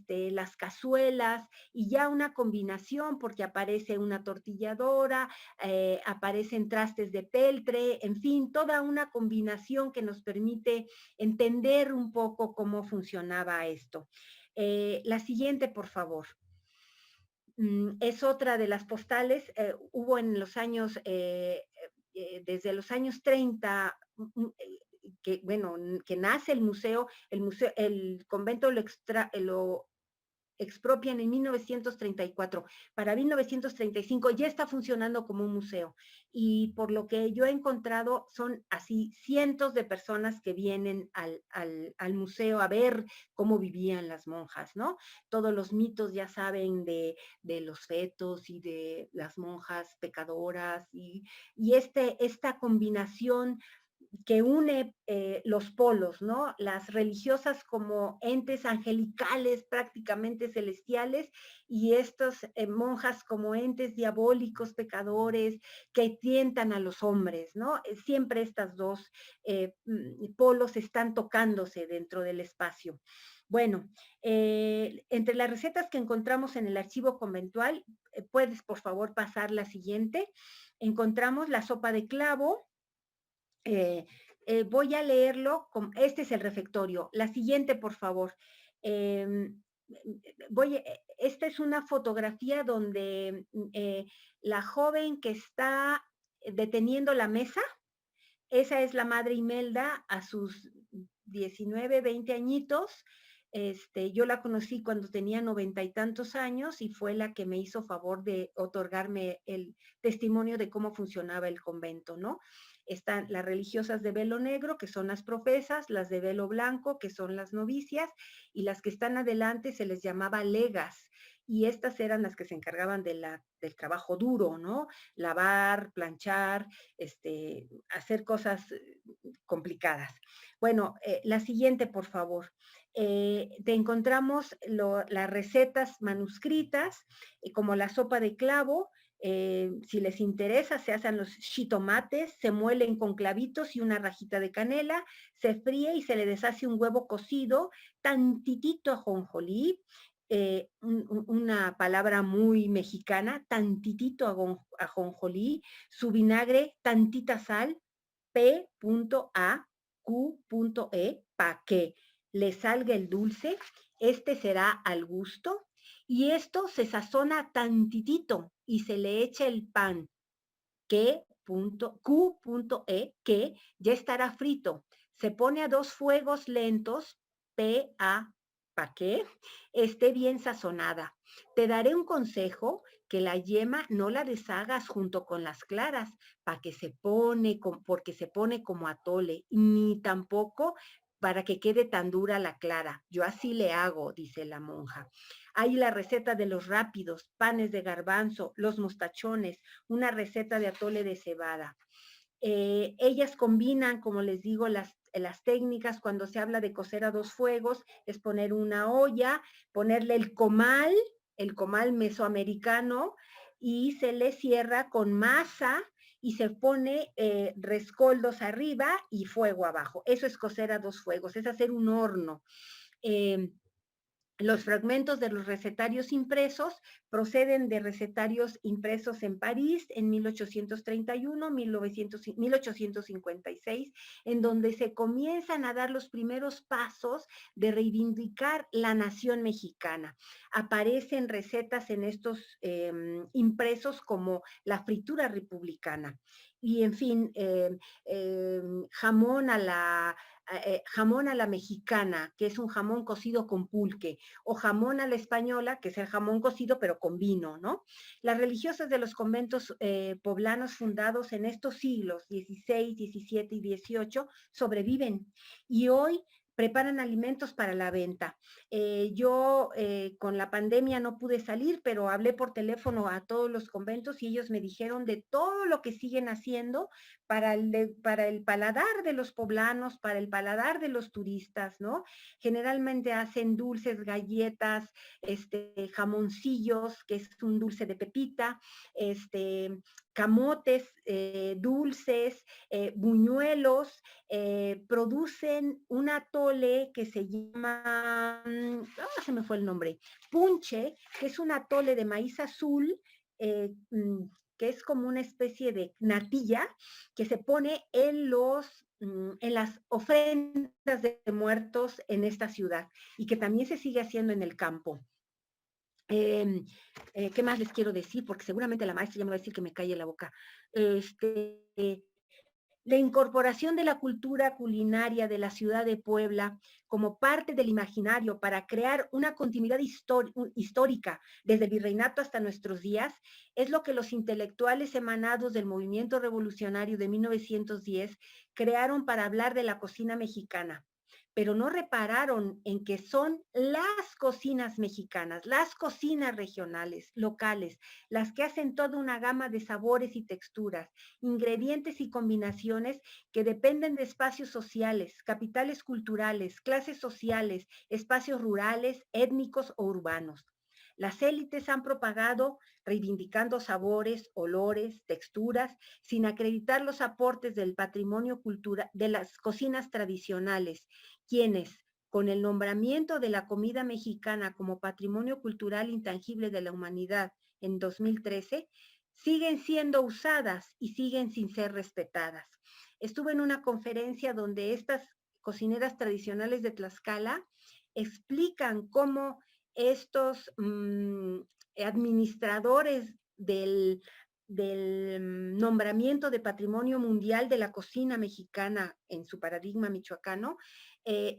las cazuelas, y ya una combinación porque aparece una tortilladora, aparecen trastes de peltre, en fin, toda una combinación que nos permite entender un poco cómo funcionaba esto. La siguiente, por favor. Es otra de las postales, hubo en los años, desde los años 30, que, bueno, que nace el museo, el convento lo expropian en 1934. Para 1935 ya está funcionando como un museo. Y por lo que yo he encontrado, son así cientos de personas que vienen al museo a ver cómo vivían las monjas, ¿no? Todos los mitos, ya saben, de los fetos y de las monjas pecadoras y esta combinación que une los polos, ¿no? Las religiosas como entes angelicales, prácticamente celestiales, y estas monjas como entes diabólicos, pecadores, que tientan a los hombres, ¿no? Siempre estas dos polos están tocándose dentro del espacio. Bueno, entre las recetas que encontramos en el archivo conventual, puedes por favor pasar la siguiente. Encontramos la sopa de clavo. Voy a leerlo, este es el refectorio. La siguiente, por favor. Esta es una fotografía donde la joven que está deteniendo la mesa, esa es la Madre Imelda a sus 19, 20 añitos. Yo la conocí cuando tenía 90 y tantos años y fue la que me hizo favor de otorgarme el testimonio de cómo funcionaba el convento, ¿no? Están las religiosas de velo negro, que son las profesas, las de velo blanco, que son las novicias, y las que están adelante se les llamaba legas, y estas eran las que se encargaban del trabajo duro, ¿no? Lavar, planchar, hacer cosas complicadas. Bueno, la siguiente, por favor. Te encontramos las recetas manuscritas, como la sopa de clavo. Si les interesa, se hacen los jitomates, se muelen con clavitos y una rajita de canela, se fríe y se le deshace un huevo cocido, tantitito ajonjolí, una palabra muy mexicana, tantitito ajonjolí, su vinagre, tantita sal, P.A.Q.E, para que le salga el dulce, será al gusto, y esto se sazona tantitito y se le echa el pan, Q.E, que ya estará frito. Se pone a 2 fuegos lentos, P.A. para que esté bien sazonada. Te daré un consejo, que la yema no la deshagas junto con las claras, porque se pone como atole, ni tampoco para que quede tan dura la clara. Yo así le hago, dice la monja. Hay la receta de los rápidos, panes de garbanzo, los mostachones, una receta de atole de cebada. Ellas combinan, como les digo, las técnicas. Cuando se habla de cocer a 2 fuegos, es poner una olla, ponerle el comal mesoamericano, y se le cierra con masa y se pone rescoldos arriba y fuego abajo. Eso es cocer a 2 fuegos, es hacer un horno. Los fragmentos de los recetarios impresos proceden de recetarios impresos en París en 1831, 1856, en donde se comienzan a dar los primeros pasos de reivindicar la nación mexicana. Aparecen recetas en estos impresos como la fritura republicana. Y en fin, jamón a la mexicana, que es un jamón cocido con pulque, o jamón a la española, que es el jamón cocido pero con vino, ¿no? Las religiosas de los conventos poblanos fundados en estos siglos XVI, XVII y XVIII sobreviven y hoy preparan alimentos para la venta. Yo con la pandemia no pude salir, pero hablé por teléfono a todos los conventos y ellos me dijeron de todo lo que siguen haciendo para el paladar de los poblanos, para el paladar de los turistas, ¿no? Generalmente hacen dulces, galletas, jamoncillos, que es un dulce de pepita, camotes, dulces, buñuelos, producen un atole que se llama, se me fue el nombre, punche, que es un atole de maíz azul, que es como una especie de natilla que se pone en las ofrendas de muertos en esta ciudad y que también se sigue haciendo en el campo. ¿Qué más les quiero decir? Porque seguramente la maestra ya me va a decir que me calle la boca. La incorporación de la cultura culinaria de la ciudad de Puebla como parte del imaginario para crear una continuidad histórica desde el virreinato hasta nuestros días es lo que los intelectuales emanados del movimiento revolucionario de 1910 crearon para hablar de la cocina mexicana. Pero no repararon en que son las cocinas mexicanas, las cocinas regionales, locales, las que hacen toda una gama de sabores y texturas, ingredientes y combinaciones que dependen de espacios sociales, capitales culturales, clases sociales, espacios rurales, étnicos o urbanos. Las élites han propagado reivindicando sabores, olores, texturas, sin acreditar los aportes del patrimonio cultural de las cocinas tradicionales, quienes, con el nombramiento de la comida mexicana como patrimonio cultural intangible de la humanidad en 2013, siguen siendo usadas y siguen sin ser respetadas. Estuve en una conferencia donde estas cocineras tradicionales de Tlaxcala explican cómo estos administradores del nombramiento de Patrimonio Mundial de la Cocina Mexicana en su paradigma michoacano,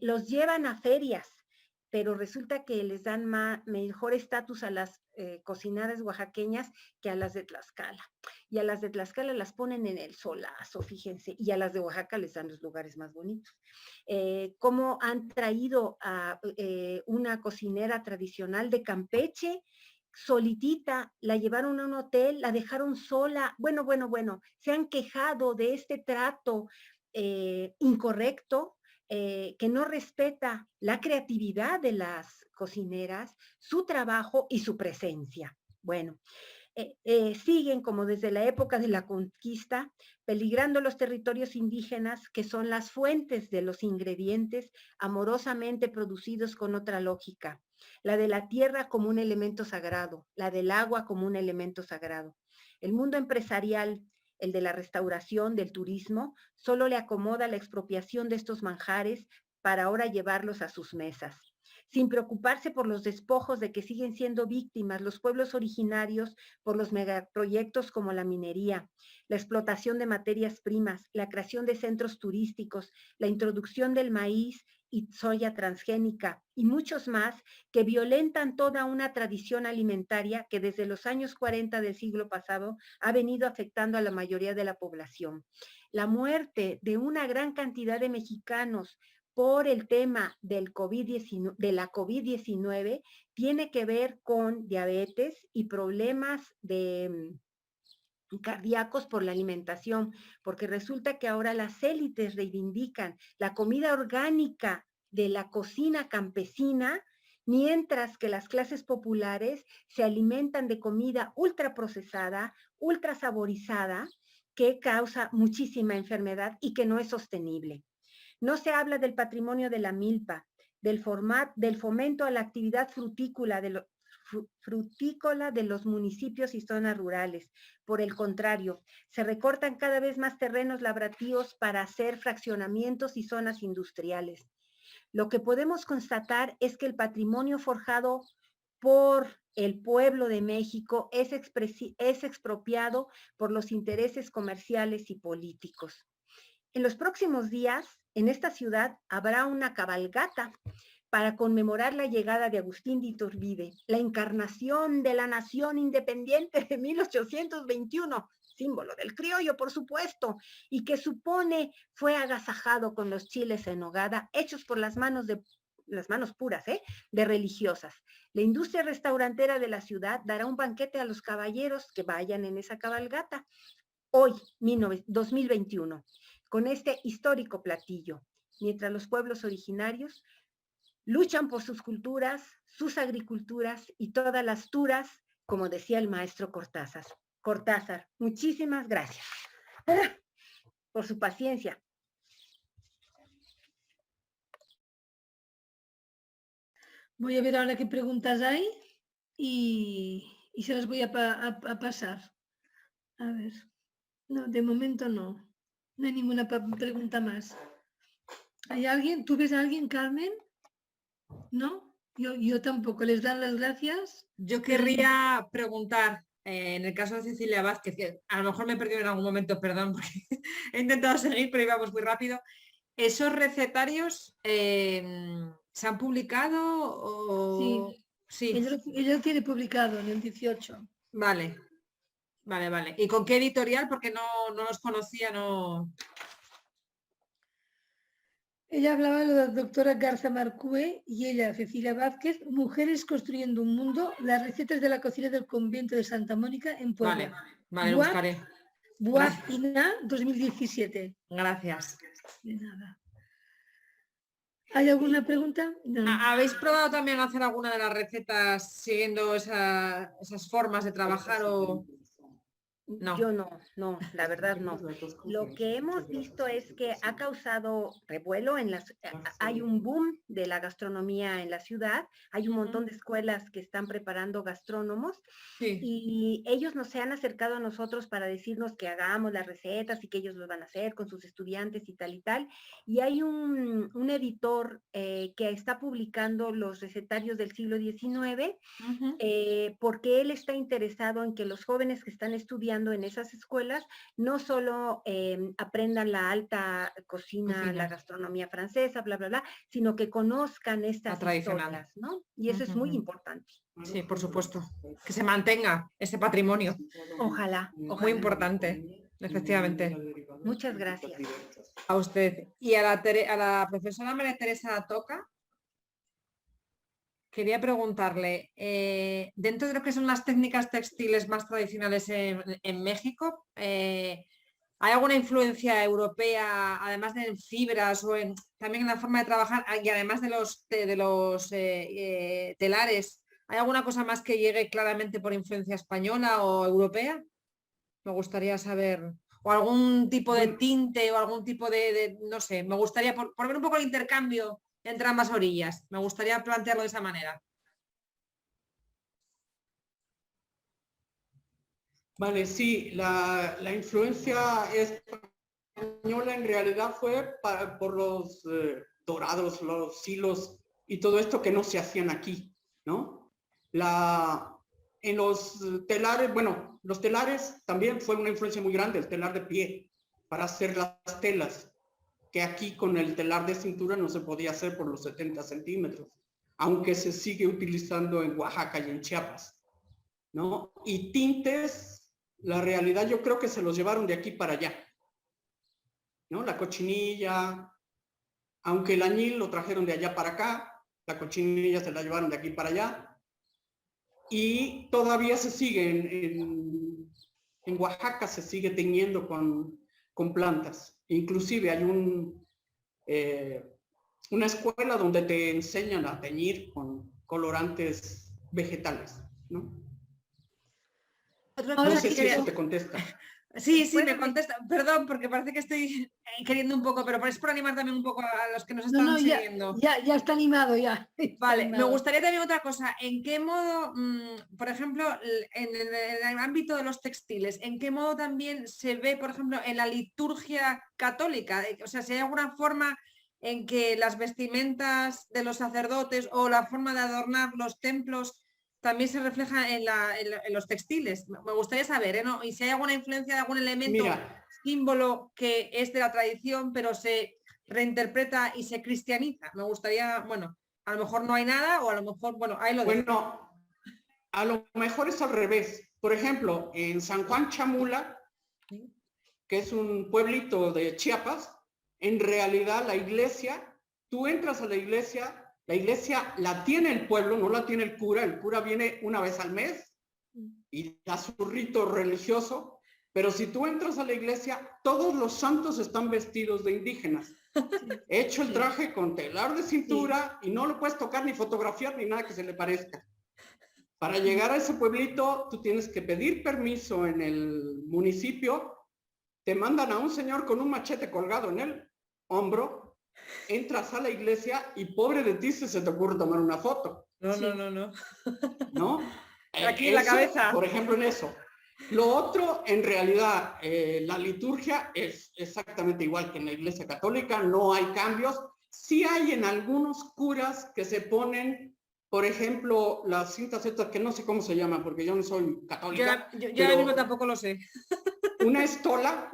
los llevan a ferias, pero resulta que les dan mejor estatus a las cocineras oaxaqueñas que a las de Tlaxcala. Y a las de Tlaxcala las ponen en el solazo, fíjense, y a las de Oaxaca les dan los lugares más bonitos. Cómo han traído a una cocinera tradicional de Campeche, solitita, la llevaron a un hotel, la dejaron sola, bueno, se han quejado de este trato incorrecto, que no respeta la creatividad de las cocineras, su trabajo y su presencia. Bueno, siguen como desde la época de la conquista, peligrando los territorios indígenas que son las fuentes de los ingredientes amorosamente producidos con otra lógica, la de la tierra como un elemento sagrado, la del agua como un elemento sagrado. El mundo empresarial, el de la restauración, del turismo, solo le acomoda la expropiación de estos manjares para ahora llevarlos a sus mesas, sin preocuparse por los despojos de que siguen siendo víctimas los pueblos originarios por los megaproyectos como la minería, la explotación de materias primas, la creación de centros turísticos, la introducción del maíz y soya transgénica y muchos más que violentan toda una tradición alimentaria que desde los años 40 del siglo pasado ha venido afectando a la mayoría de la población. La muerte de una gran cantidad de mexicanos por el tema del de la COVID-19 tiene que ver con diabetes y problemas cardíacos por la alimentación, porque resulta que ahora las élites reivindican la comida orgánica de la cocina campesina, mientras que las clases populares se alimentan de comida ultraprocesada, ultrasaborizada, que causa muchísima enfermedad y que no es sostenible. No se habla del patrimonio de la milpa, del fomento a la actividad frutícola de los municipios y zonas rurales. Por el contrario, se recortan cada vez más terrenos labradíos para hacer fraccionamientos y zonas industriales. Lo que podemos constatar es que el patrimonio forjado por el pueblo de México es expropiado por los intereses comerciales y políticos. En los próximos días, en esta ciudad, habrá una cabalgata para conmemorar la llegada de Agustín de Iturbide, la encarnación de la nación independiente de 1821, símbolo del criollo, por supuesto, y que supone fue agasajado con los chiles en nogada, hechos por las manos puras, de religiosas. La industria restaurantera de la ciudad dará un banquete a los caballeros que vayan en esa cabalgata, hoy, 2021, con este histórico platillo, mientras los pueblos originarios luchan por sus culturas, sus agriculturas y todas las turas, como decía el maestro Cortázar. Muchísimas gracias por su paciencia. Voy a ver ahora qué preguntas hay y se las voy a pasar. A ver. No, de momento no. No hay ninguna pregunta más. ¿Hay alguien? ¿Tú ves a alguien, Carmen? ¿No? Yo tampoco. ¿Les dan las gracias? Yo querría preguntar, en el caso de Cecilia Vázquez, que a lo mejor me he perdido en algún momento, perdón, porque he intentado seguir, pero íbamos muy rápido. ¿Esos recetarios se han publicado o...? Sí. Ella lo tiene publicado en el 18. Vale. ¿Y con qué editorial? Porque no los conocía, no... Ella hablaba de la doctora Garza Marcúe y ella, Cecilia Vázquez, Mujeres construyendo un mundo, las recetas de la cocina del convento de Santa Mónica en Puebla. Vale, lo buscaré. Buat INA 2017. Gracias. De nada. ¿Hay alguna pregunta? No. ¿Habéis probado también hacer alguna de las recetas siguiendo esas formas de trabajar o...? No. Yo no, la verdad no. Lo que hemos visto es que ha causado revuelo hay un boom de la gastronomía en la ciudad, hay un montón de escuelas que están preparando gastrónomos y ellos nos se han acercado a nosotros para decirnos que hagamos las recetas y que ellos lo van a hacer con sus estudiantes y tal, y hay un editor que está publicando los recetarios del siglo XIX porque él está interesado en que los jóvenes que están estudiando en esas escuelas no solo aprendan la alta cocina, la gastronomía francesa, bla, bla, bla, sino que conozcan estas historias, ¿no? Y eso es muy importante. Sí, por supuesto. Que se mantenga ese patrimonio. Ojalá. Muy importante, efectivamente. Muchas gracias. A usted. Y a la profesora María Teresa Toca, quería preguntarle, dentro de lo que son las técnicas textiles más tradicionales en México, ¿hay alguna influencia europea, además de fibras o también en la forma de trabajar y además de los telares? ¿Hay alguna cosa más que llegue claramente por influencia española o europea? Me gustaría saber, o algún tipo de tinte o algún tipo de no sé, me gustaría por ver un poco el intercambio entre ambas orillas. Me gustaría plantearlo de esa manera. Vale, sí, la influencia española en realidad fue por los dorados, los hilos y todo esto que no se hacían aquí, ¿no? En los telares, bueno, los telares también fue una influencia muy grande, el telar de pie, para hacer las telas, que aquí con el telar de cintura no se podía hacer por los 70 centímetros, aunque se sigue utilizando en Oaxaca y en Chiapas, ¿no? Y tintes, la realidad yo creo que se los llevaron de aquí para allá, ¿no? La cochinilla, aunque el añil lo trajeron de allá para acá, la cochinilla se la llevaron de aquí para allá, y todavía se sigue, en Oaxaca se sigue teñiendo con plantas. Inclusive hay una escuela donde te enseñan a teñir con colorantes vegetales, ¿no? Otra No cosa sé que si eso te contesta. Sí, sí, me Puede- contesta. Perdón, porque parece que estoy queriendo un poco, pero es por animar también un poco a los que nos No, están no, ya, siguiendo. ya está animado, ya. Está Vale, me animado. gustaría también otra cosa. ¿En qué modo, por ejemplo, en el ámbito de los textiles, en qué modo también se ve, por ejemplo, en la liturgia católica? O sea, si hay alguna forma en que las vestimentas de los sacerdotes o la forma de adornar los templos también se refleja en los textiles. Me gustaría saber, ¿no? Y si hay alguna influencia de algún elemento, Mira, símbolo que es de la tradición, pero se reinterpreta y se cristianiza. Me gustaría, bueno, a lo mejor no hay nada o a lo mejor, bueno, ahí lo dejo. bueno, a lo mejor es al revés. Por ejemplo, en San Juan Chamula, que es un pueblito de Chiapas, en realidad la iglesia, tú entras a la iglesia la tiene el pueblo, no la tiene el cura viene una vez al mes y da su rito religioso, pero si tú entras a la iglesia, todos los santos están vestidos de indígenas. Hecho el traje con telar de cintura y no lo puedes tocar ni fotografiar ni nada que se le parezca. Para llegar a ese pueblito, tú tienes que pedir permiso en el municipio, te mandan a un señor con un machete colgado en el hombro, entras a la iglesia y pobre de ti si se te ocurre tomar una foto. No, no, no, no. ¿No? Aquí en la cabeza. Por ejemplo, en eso. Lo otro, en realidad, la liturgia es exactamente igual que en la Iglesia Católica, no hay cambios. Sí hay en algunos curas que se ponen, por ejemplo, las cintas estas que no sé cómo se llaman, porque yo no soy católica. Yo ahora mismo tampoco lo sé. Una estola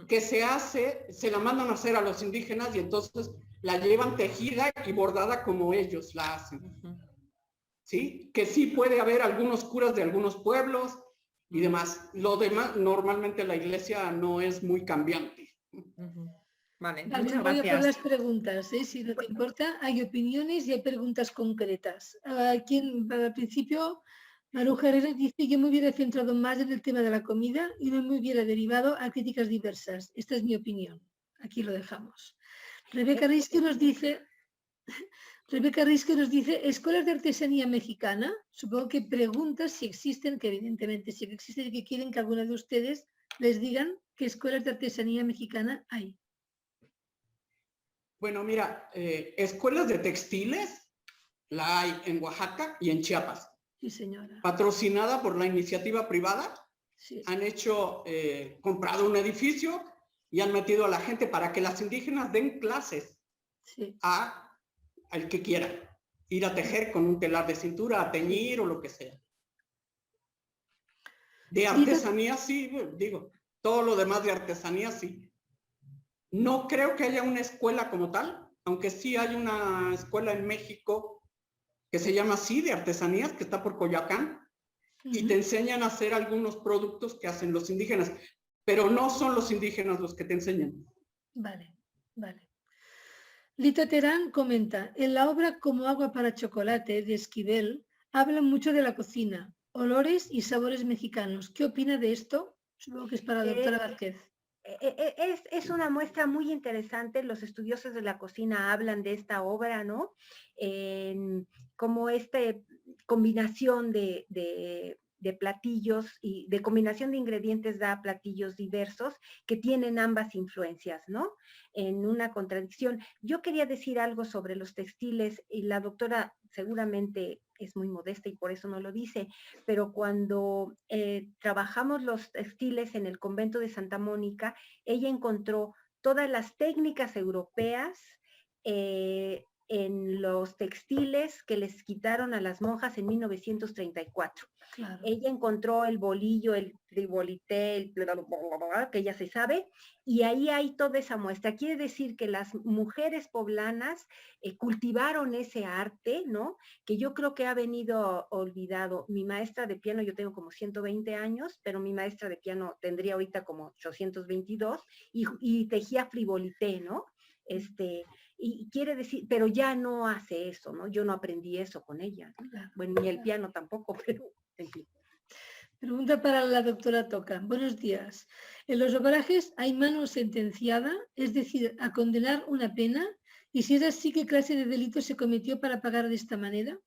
que se la mandan a hacer a los indígenas y entonces la llevan tejida y bordada como ellos la hacen. ¿Sí? Que sí puede haber algunos curas de algunos pueblos y demás. Lo demás, normalmente la iglesia no es muy cambiante. Vale, Vale, muchas voy a por gracias. las preguntas, si no te importa. Hay opiniones y hay preguntas concretas. Aquí, al principio, Maruja Herrera dice: yo me hubiera centrado más en el tema de la comida y no me hubiera derivado a críticas diversas. Esta es mi opinión. Aquí lo dejamos. Rebeca Risque nos dice, escuelas de artesanía mexicana. Supongo que pregunta si existen, que evidentemente sí que existen, y que quieren que alguno de ustedes les digan qué escuelas de artesanía mexicana hay. Bueno, mira, escuelas de textiles la hay en Oaxaca y en Chiapas. Sí, señora. Patrocinada por la iniciativa privada. Sí. Han hecho, comprado un edificio y han metido a la gente para que las indígenas den clases al que quiera. Ir a tejer con un telar de cintura, a teñir o lo que sea. De artesanía sí, digo, todo lo demás de artesanía sí. No creo que haya una escuela como tal, aunque sí hay una escuela en México que se llama así, de artesanías, que está por Coyoacán, y te enseñan a hacer algunos productos que hacen los indígenas, pero no son los indígenas los que te enseñan. Vale, vale. Lito Terán comenta: en la obra Como agua para chocolate de Esquivel hablan mucho de la cocina, olores y sabores mexicanos. ¿Qué opina de esto? Supongo que es para la doctora Vázquez. Es una muestra muy interesante. Los estudiosos de la cocina hablan de esta obra, ¿no? Como esta combinación de platillos y de combinación de ingredientes da platillos diversos que tienen ambas influencias, ¿no? En una contradicción. Yo quería decir algo sobre los textiles y la doctora seguramente es muy modesta y por eso no lo dice, pero cuando trabajamos los textiles en el convento de Santa Mónica, ella encontró todas las técnicas europeas en los textiles que les quitaron a las monjas en 1934. Claro. Ella encontró el bolillo, el tribolité, el que ella se sabe, y ahí hay toda esa muestra. Quiere decir que las mujeres poblanas cultivaron ese arte, ¿no? Que yo creo que ha venido olvidado. Mi maestra de piano, yo tengo como 120 años, pero mi maestra de piano tendría ahorita como 822, y tejía frivolité, ¿no? Y quiere decir, pero ya no hace eso, ¿no? Yo no aprendí eso con ella, ¿no? Bueno, ni el piano tampoco, pero en fin. Pregunta para la doctora Toca. Buenos días. En los obrajes hay mano sentenciada, es decir, a condenar una pena, y si es así, ¿qué clase de delito se cometió para pagar de esta manera?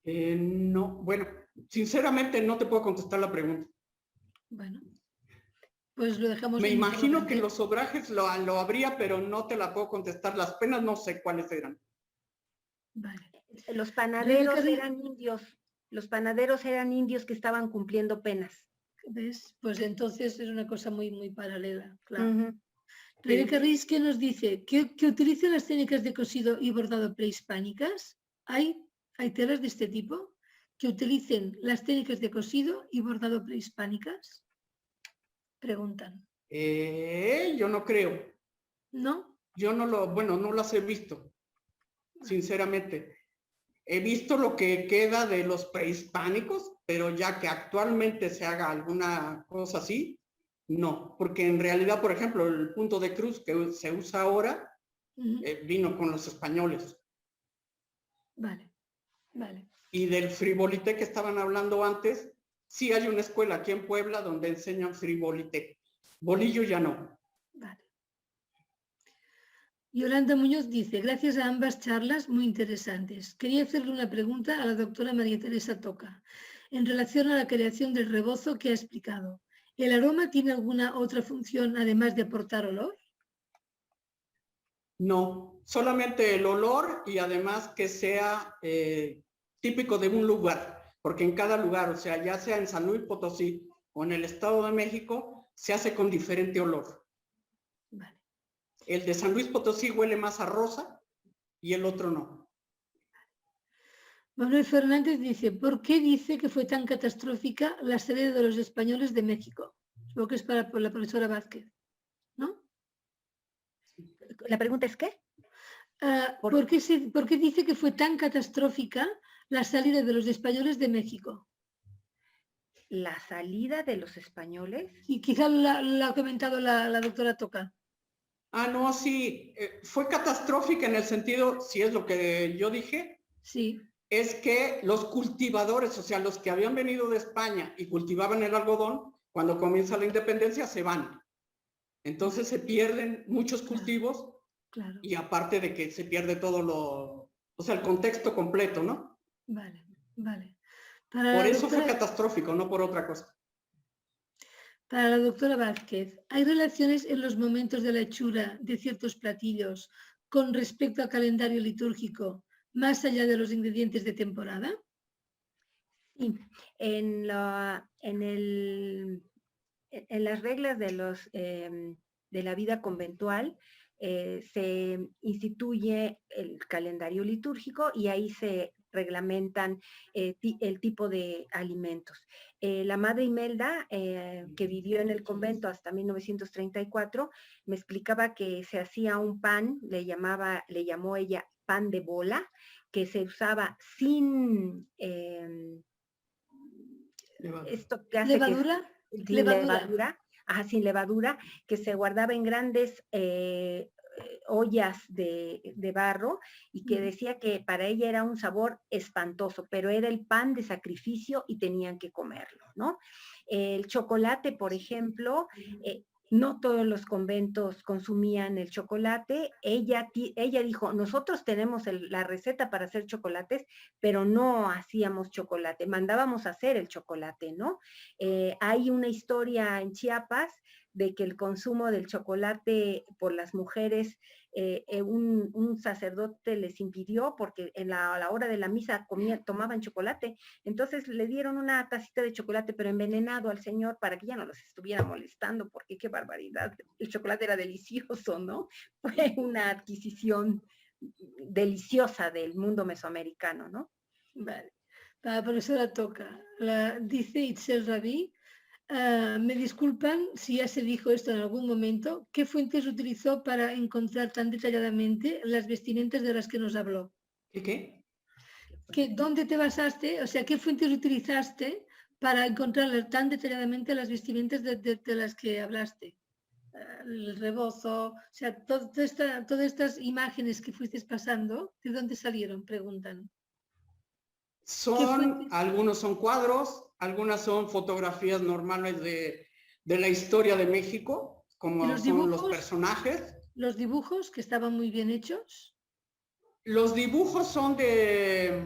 No, bueno, sinceramente no te puedo contestar la pregunta. Bueno, pues lo dejamos. Me en imagino que interrogante. los obrajes lo habría, pero no te la puedo contestar. Las penas no sé cuáles eran. Vale. Los panaderos Rebeca, eran indios. Los panaderos eran indios que estaban cumpliendo penas. ¿ves? Pues entonces es una cosa muy, muy paralela, claro. Ujú. Rebeca Riz, ¿qué nos dice? ¿Que utilizan las técnicas de cosido y bordado prehispánicas? ¿Hay telas de este tipo que utilicen las técnicas de cosido y bordado prehispánicas? Preguntan. Yo no creo. ¿No? Yo no las he visto, sinceramente. He visto lo que queda de los prehispánicos, pero ya que actualmente se haga alguna cosa así, no. Porque en realidad, por ejemplo, el punto de cruz que se usa ahora vino con los españoles. Vale, vale. Y del frivolité que estaban hablando antes, sí hay una escuela aquí en Puebla donde enseñan frivolité. Bolillo ya no. Vale. Yolanda Muñoz dice, gracias a ambas charlas muy interesantes. Quería hacerle una pregunta a la doctora María Teresa Toca en relación a la creación del rebozo que ha explicado. ¿El aroma tiene alguna otra función además de aportar olor? No, solamente el olor y además que sea típico de un lugar, porque en cada lugar, o sea, ya sea en San Luis Potosí o en el Estado de México, se hace con diferente olor. Vale. El de San Luis Potosí huele más a rosa y el otro no. Manuel Fernández dice, ¿por qué dice que fue tan catastrófica la salida de los españoles de México? Supongo que es para la profesora Vázquez, ¿no? ¿La pregunta es qué? ¿Por qué dice que fue tan catastrófica la salida de los españoles de México? La salida de los españoles. Y quizá la ha comentado la doctora Toca. Ah, no, sí, fue catastrófica en el sentido, si es lo que yo dije, Sí. es que los cultivadores, o sea, los que habían venido de España y cultivaban el algodón, cuando comienza la independencia se van. Entonces se pierden muchos cultivos, claro. Y aparte de que se pierde todo el contexto completo, ¿no? Vale, vale. Por eso fue catastrófico, no por otra cosa. Para la doctora Vázquez, ¿hay relaciones en los momentos de la hechura de ciertos platillos con respecto al calendario litúrgico, más allá de los ingredientes de temporada? Sí, en las reglas de la vida conventual se instituye el calendario litúrgico y ahí se reglamentan el tipo de alimentos. La madre Imelda, que vivió en el convento hasta 1934, me explicaba que se hacía un pan, le llamó ella pan de bola, que se usaba sin esto que hace ¿Levadura? que sin levadura, sin levadura, que se guardaba en grandes ollas de barro y que decía que para ella era un sabor espantoso, pero era el pan de sacrificio y tenían que comerlo, ¿no? El chocolate, por ejemplo, no todos los conventos consumían el chocolate. Ella dijo, nosotros tenemos la receta para hacer chocolates, pero no hacíamos chocolate, mandábamos a hacer el chocolate, ¿no? Hay una historia en Chiapas de que el consumo del chocolate por las mujeres, un sacerdote les impidió porque a la hora de la misa tomaban chocolate, entonces le dieron una tacita de chocolate pero envenenado al señor para que ya no los estuviera molestando, porque qué barbaridad, el chocolate era delicioso, ¿no? Fue una adquisición deliciosa del mundo mesoamericano, ¿no? Vale. La profesora Toca, dice Itzel Rabí, me disculpan si ya se dijo esto en algún momento, ¿qué fuentes utilizó para encontrar tan detalladamente las vestimentas de las que nos habló? ¿Qué? ¿Dónde te basaste? O sea, ¿qué fuentes utilizaste para encontrar tan detalladamente las vestimentas de las que hablaste? El rebozo, o sea, todas estas imágenes que fuiste pasando, ¿de dónde salieron? Preguntan. Algunos son cuadros, algunas son fotografías normales de la historia de México, como son los personajes. ¿Los dibujos que estaban muy bien hechos? Los dibujos son de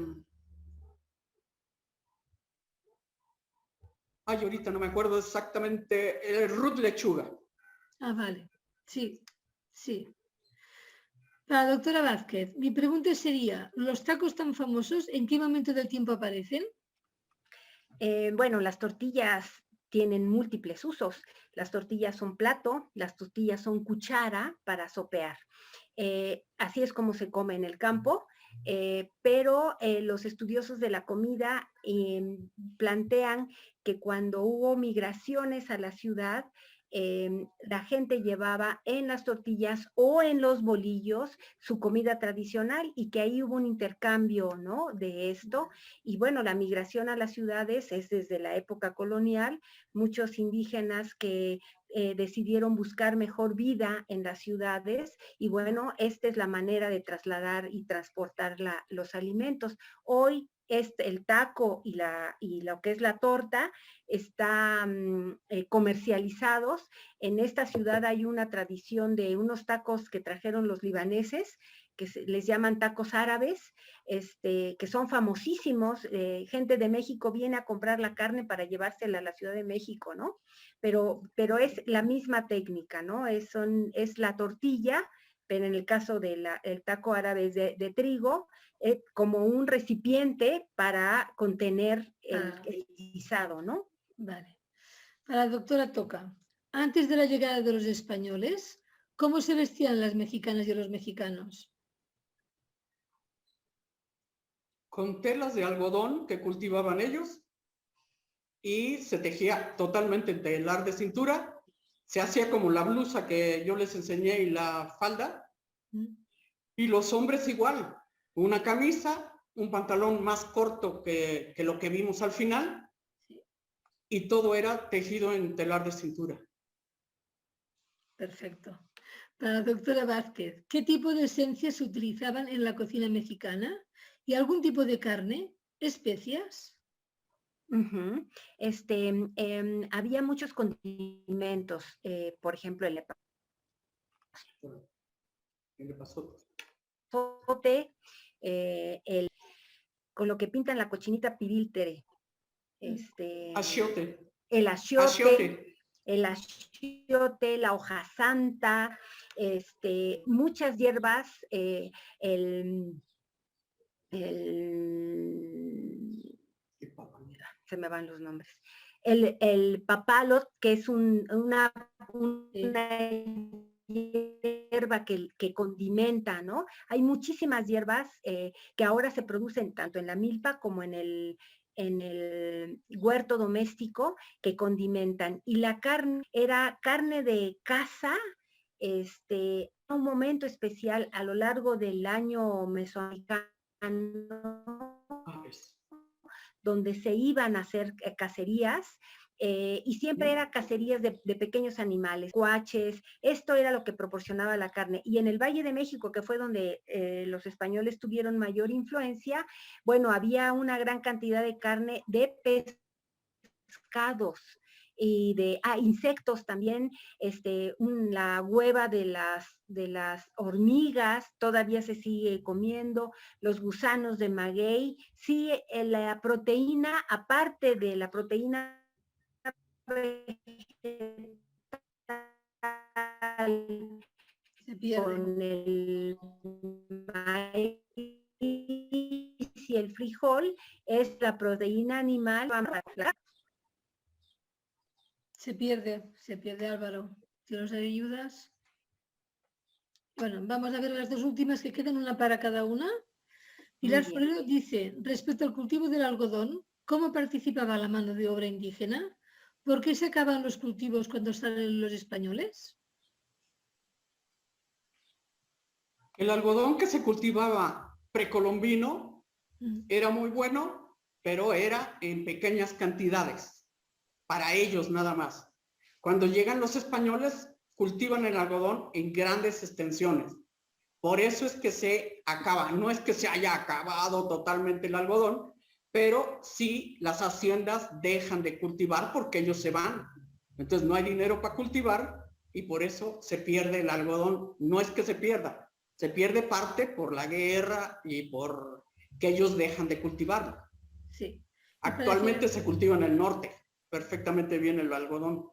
ay, ahorita no me acuerdo exactamente, el root lechuga. Ah, vale. Sí, sí. Para la doctora Vázquez, mi pregunta sería, ¿los tacos tan famosos en qué momento del tiempo aparecen? Bueno, las tortillas tienen múltiples usos. Las tortillas son plato, las tortillas son cuchara para sopear. Así es como se come en el campo, pero los estudiosos de la comida plantean que cuando hubo migraciones a la ciudad, la gente llevaba en las tortillas o en los bolillos su comida tradicional y que ahí hubo un intercambio, ¿no?, de esto. Y bueno, la migración a las ciudades es desde la época colonial. Muchos indígenas que decidieron buscar mejor vida en las ciudades y bueno, esta es la manera de trasladar y transportar los alimentos. Hoy el taco y lo que es la torta están comercializados. En esta ciudad hay una tradición de unos tacos que trajeron los libaneses, que les llaman tacos árabes, que son famosísimos. Gente de México viene a comprar la carne para llevársela a la Ciudad de México, ¿no? Pero es la misma técnica, ¿no? Es la tortilla, pero en el caso del taco árabe es de trigo, como un recipiente para contener el guisado, ¿no? Vale. Para la doctora Toca, antes de la llegada de los españoles, ¿cómo se vestían las mexicanas y los mexicanos? Con telas de algodón que cultivaban ellos y se tejía totalmente en telar de cintura. Se hacía como la blusa que yo les enseñé y la falda. Y los hombres igual, una camisa, un pantalón más corto que lo que vimos al final y todo era tejido en telar de cintura. Perfecto. Para la doctora Vázquez, ¿qué tipo de esencias se utilizaban en la cocina mexicana? ¿Y algún tipo de carne? ¿Especias? Uh-huh. Había muchos condimentos, por ejemplo, el epazote, con lo que pintan la cochinita pibil-tere, Achiote. el achiote, la hoja santa, muchas hierbas, se me van los nombres. El papalot, que es una hierba que condimenta, ¿no? Hay muchísimas hierbas que ahora se producen tanto en la milpa como en el huerto doméstico que condimentan. Y la carne era carne de caza, un momento especial a lo largo del año mesoamericano, donde se iban a hacer cacerías, y siempre era cacerías de pequeños animales, cuaches. Esto era lo que proporcionaba la carne. Y en el Valle de México, que fue donde los españoles tuvieron mayor influencia, bueno, había una gran cantidad de carne de pescados y de insectos también. La hueva de las hormigas todavía se sigue comiendo, los gusanos de maguey. Sí, la proteína, aparte de la proteína Se pierde. Con el maíz y el frijol es la proteína animal. Se pierde Álvaro. ¿Si nos ayudas? Bueno, vamos a ver las dos últimas que quedan, una para cada una. Pilar Forero dice, respecto al cultivo del algodón, ¿cómo participaba la mano de obra indígena? ¿Por qué se acaban los cultivos cuando salen los españoles? El algodón que se cultivaba precolombino era muy bueno, pero era en pequeñas cantidades, para ellos nada más. Cuando llegan los españoles, cultivan el algodón en grandes extensiones. Por eso es que se acaba, no es que se haya acabado totalmente el algodón, pero sí las haciendas dejan de cultivar porque ellos se van. Entonces no hay dinero para cultivar y por eso se pierde el algodón. No es que se pierda, se pierde parte por la guerra y por que ellos dejan de cultivarlo. Sí. Actualmente se cultiva en el norte. perfectamente bien el algodón.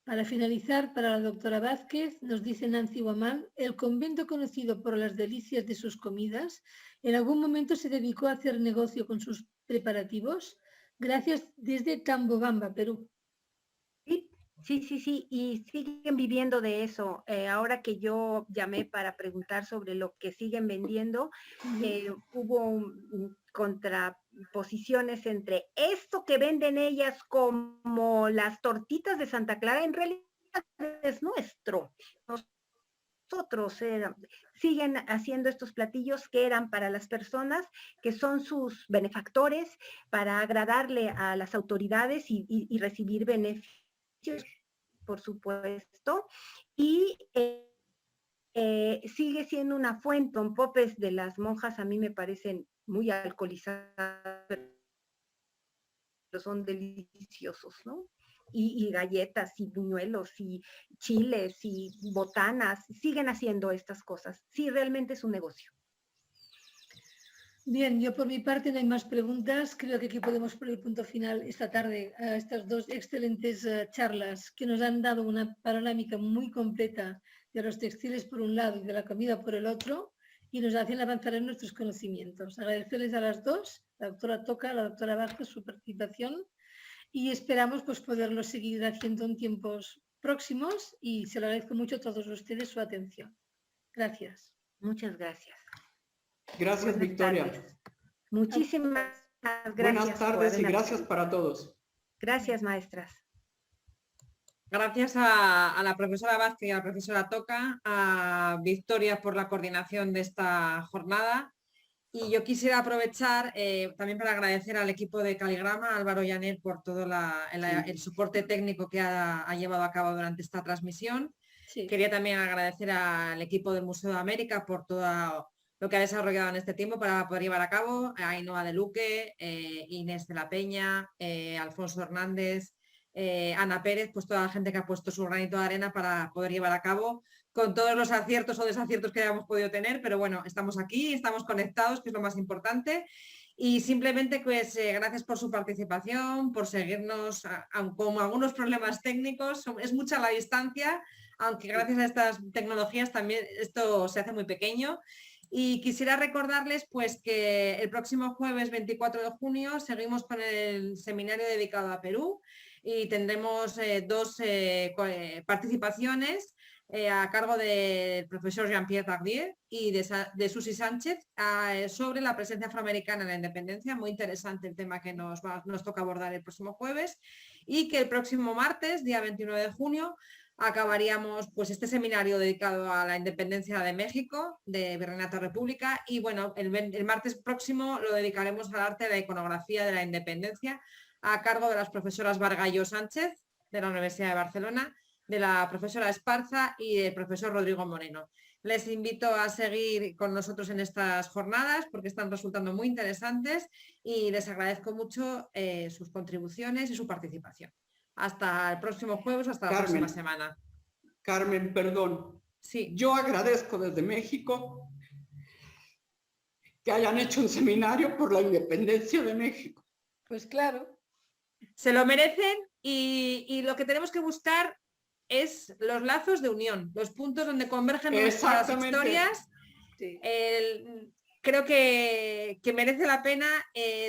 Para finalizar, para la doctora Vázquez, nos dice Nancy Guamán, el convento conocido por las delicias de sus comidas, ¿en algún momento se dedicó a hacer negocio con sus preparativos? Gracias desde Tambobamba, Perú. Sí, y siguen viviendo de eso. Ahora que yo llamé para preguntar sobre lo que siguen vendiendo, hubo contraposiciones entre esto que venden ellas como las tortitas de Santa Clara, en realidad es nuestro. Nosotros siguen haciendo estos platillos que eran para las personas que son sus benefactores, para agradarle a las autoridades y recibir beneficios, por supuesto, y sigue siendo una fuente. Popes de las monjas a mí me parecen muy alcoholizadas, pero son deliciosos, ¿no? Y galletas, y buñuelos, y chiles, y botanas, siguen haciendo estas cosas. Sí, realmente es un negocio. Bien, yo por mi parte no hay más preguntas. Creo que aquí podemos poner punto final esta tarde a estas dos excelentes charlas que nos han dado una panorámica muy completa de los textiles por un lado y de la comida por el otro, y nos hacen avanzar en nuestros conocimientos. Agradecerles a las dos, la doctora Toca, la doctora Vázquez, su participación, y esperamos pues poderlo seguir haciendo en tiempos próximos, y se lo agradezco mucho a todos ustedes su atención. Gracias. Muchas gracias. Gracias, Buenas Victoria. tardes. Muchísimas gracias. Buenas tardes y gracias para todos. Gracias, maestras. Gracias a la profesora Vázquez y a la profesora Toca, a Victoria por la coordinación de esta jornada. Y yo quisiera aprovechar también para agradecer al equipo de Caligrama, Álvaro Llaner, por todo el soporte técnico que ha llevado a cabo durante esta transmisión. Sí. Quería también agradecer al equipo del Museo de América por todo lo que ha desarrollado en este tiempo para poder llevar a cabo, a Ainhoa de Luque, Inés de la Peña, Alfonso Hernández, Ana Pérez, pues toda la gente que ha puesto su granito de arena para poder llevar a cabo, con todos los aciertos o desaciertos que hayamos podido tener, pero bueno, estamos aquí, estamos conectados, que es lo más importante. Y simplemente, pues, gracias por su participación, por seguirnos, con algunos problemas técnicos. Es mucha la distancia, aunque gracias a estas tecnologías también esto se hace muy pequeño. Y quisiera recordarles pues que el próximo jueves 24 de junio seguimos con el seminario dedicado a Perú y tendremos dos participaciones a cargo del profesor Jean-Pierre Tardieu y de Susi Sánchez sobre la presencia afroamericana en la independencia. Muy interesante el tema que nos toca abordar el próximo jueves, y que el próximo martes, día 29 de junio, acabaríamos pues este seminario dedicado a la independencia de México, de Virreinato República, y bueno, el martes próximo lo dedicaremos al arte de la iconografía de la independencia a cargo de las profesoras Bargallo Sánchez de la Universidad de Barcelona, de la profesora Esparza y del profesor Rodrigo Moreno. Les invito a seguir con nosotros en estas jornadas porque están resultando muy interesantes y les agradezco mucho sus contribuciones y su participación. Hasta el próximo jueves, hasta la próxima semana. Carmen, perdón. Sí. Yo agradezco desde México que hayan hecho un seminario por la independencia de México. Pues claro. Se lo merecen y lo que tenemos que buscar es los lazos de unión, los puntos donde convergen nuestras historias. Sí. Creo que merece la pena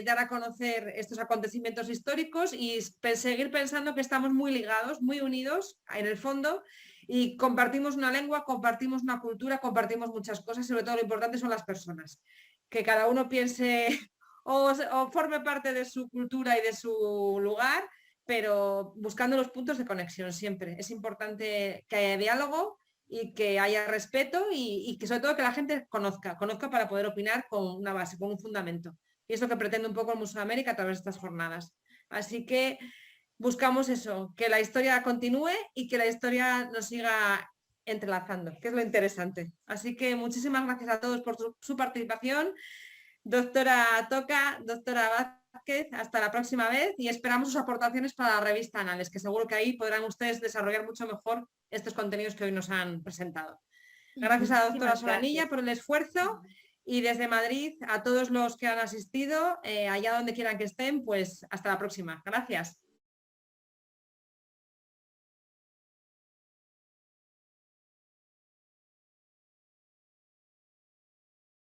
dar a conocer estos acontecimientos históricos y seguir pensando que estamos muy ligados, muy unidos en el fondo, y compartimos una lengua, compartimos una cultura, compartimos muchas cosas. Sobre todo lo importante son las personas, que cada uno piense o forme parte de su cultura y de su lugar, pero buscando los puntos de conexión siempre. Es importante que haya diálogo y que haya respeto y que sobre todo que la gente conozca para poder opinar con una base, con un fundamento. Y es lo que pretende un poco el Museo de América a través de estas jornadas. Así que buscamos eso, que la historia continúe y que la historia nos siga entrelazando, que es lo interesante. Así que muchísimas gracias a todos por su participación. Doctora Toca, doctora Vázquez, hasta la próxima vez y esperamos sus aportaciones para la revista Anales, que seguro que ahí podrán ustedes desarrollar mucho mejor estos contenidos que hoy nos han presentado. Gracias a la doctora Solanilla por el esfuerzo y desde Madrid a todos los que han asistido, allá donde quieran que estén, pues hasta la próxima. Gracias.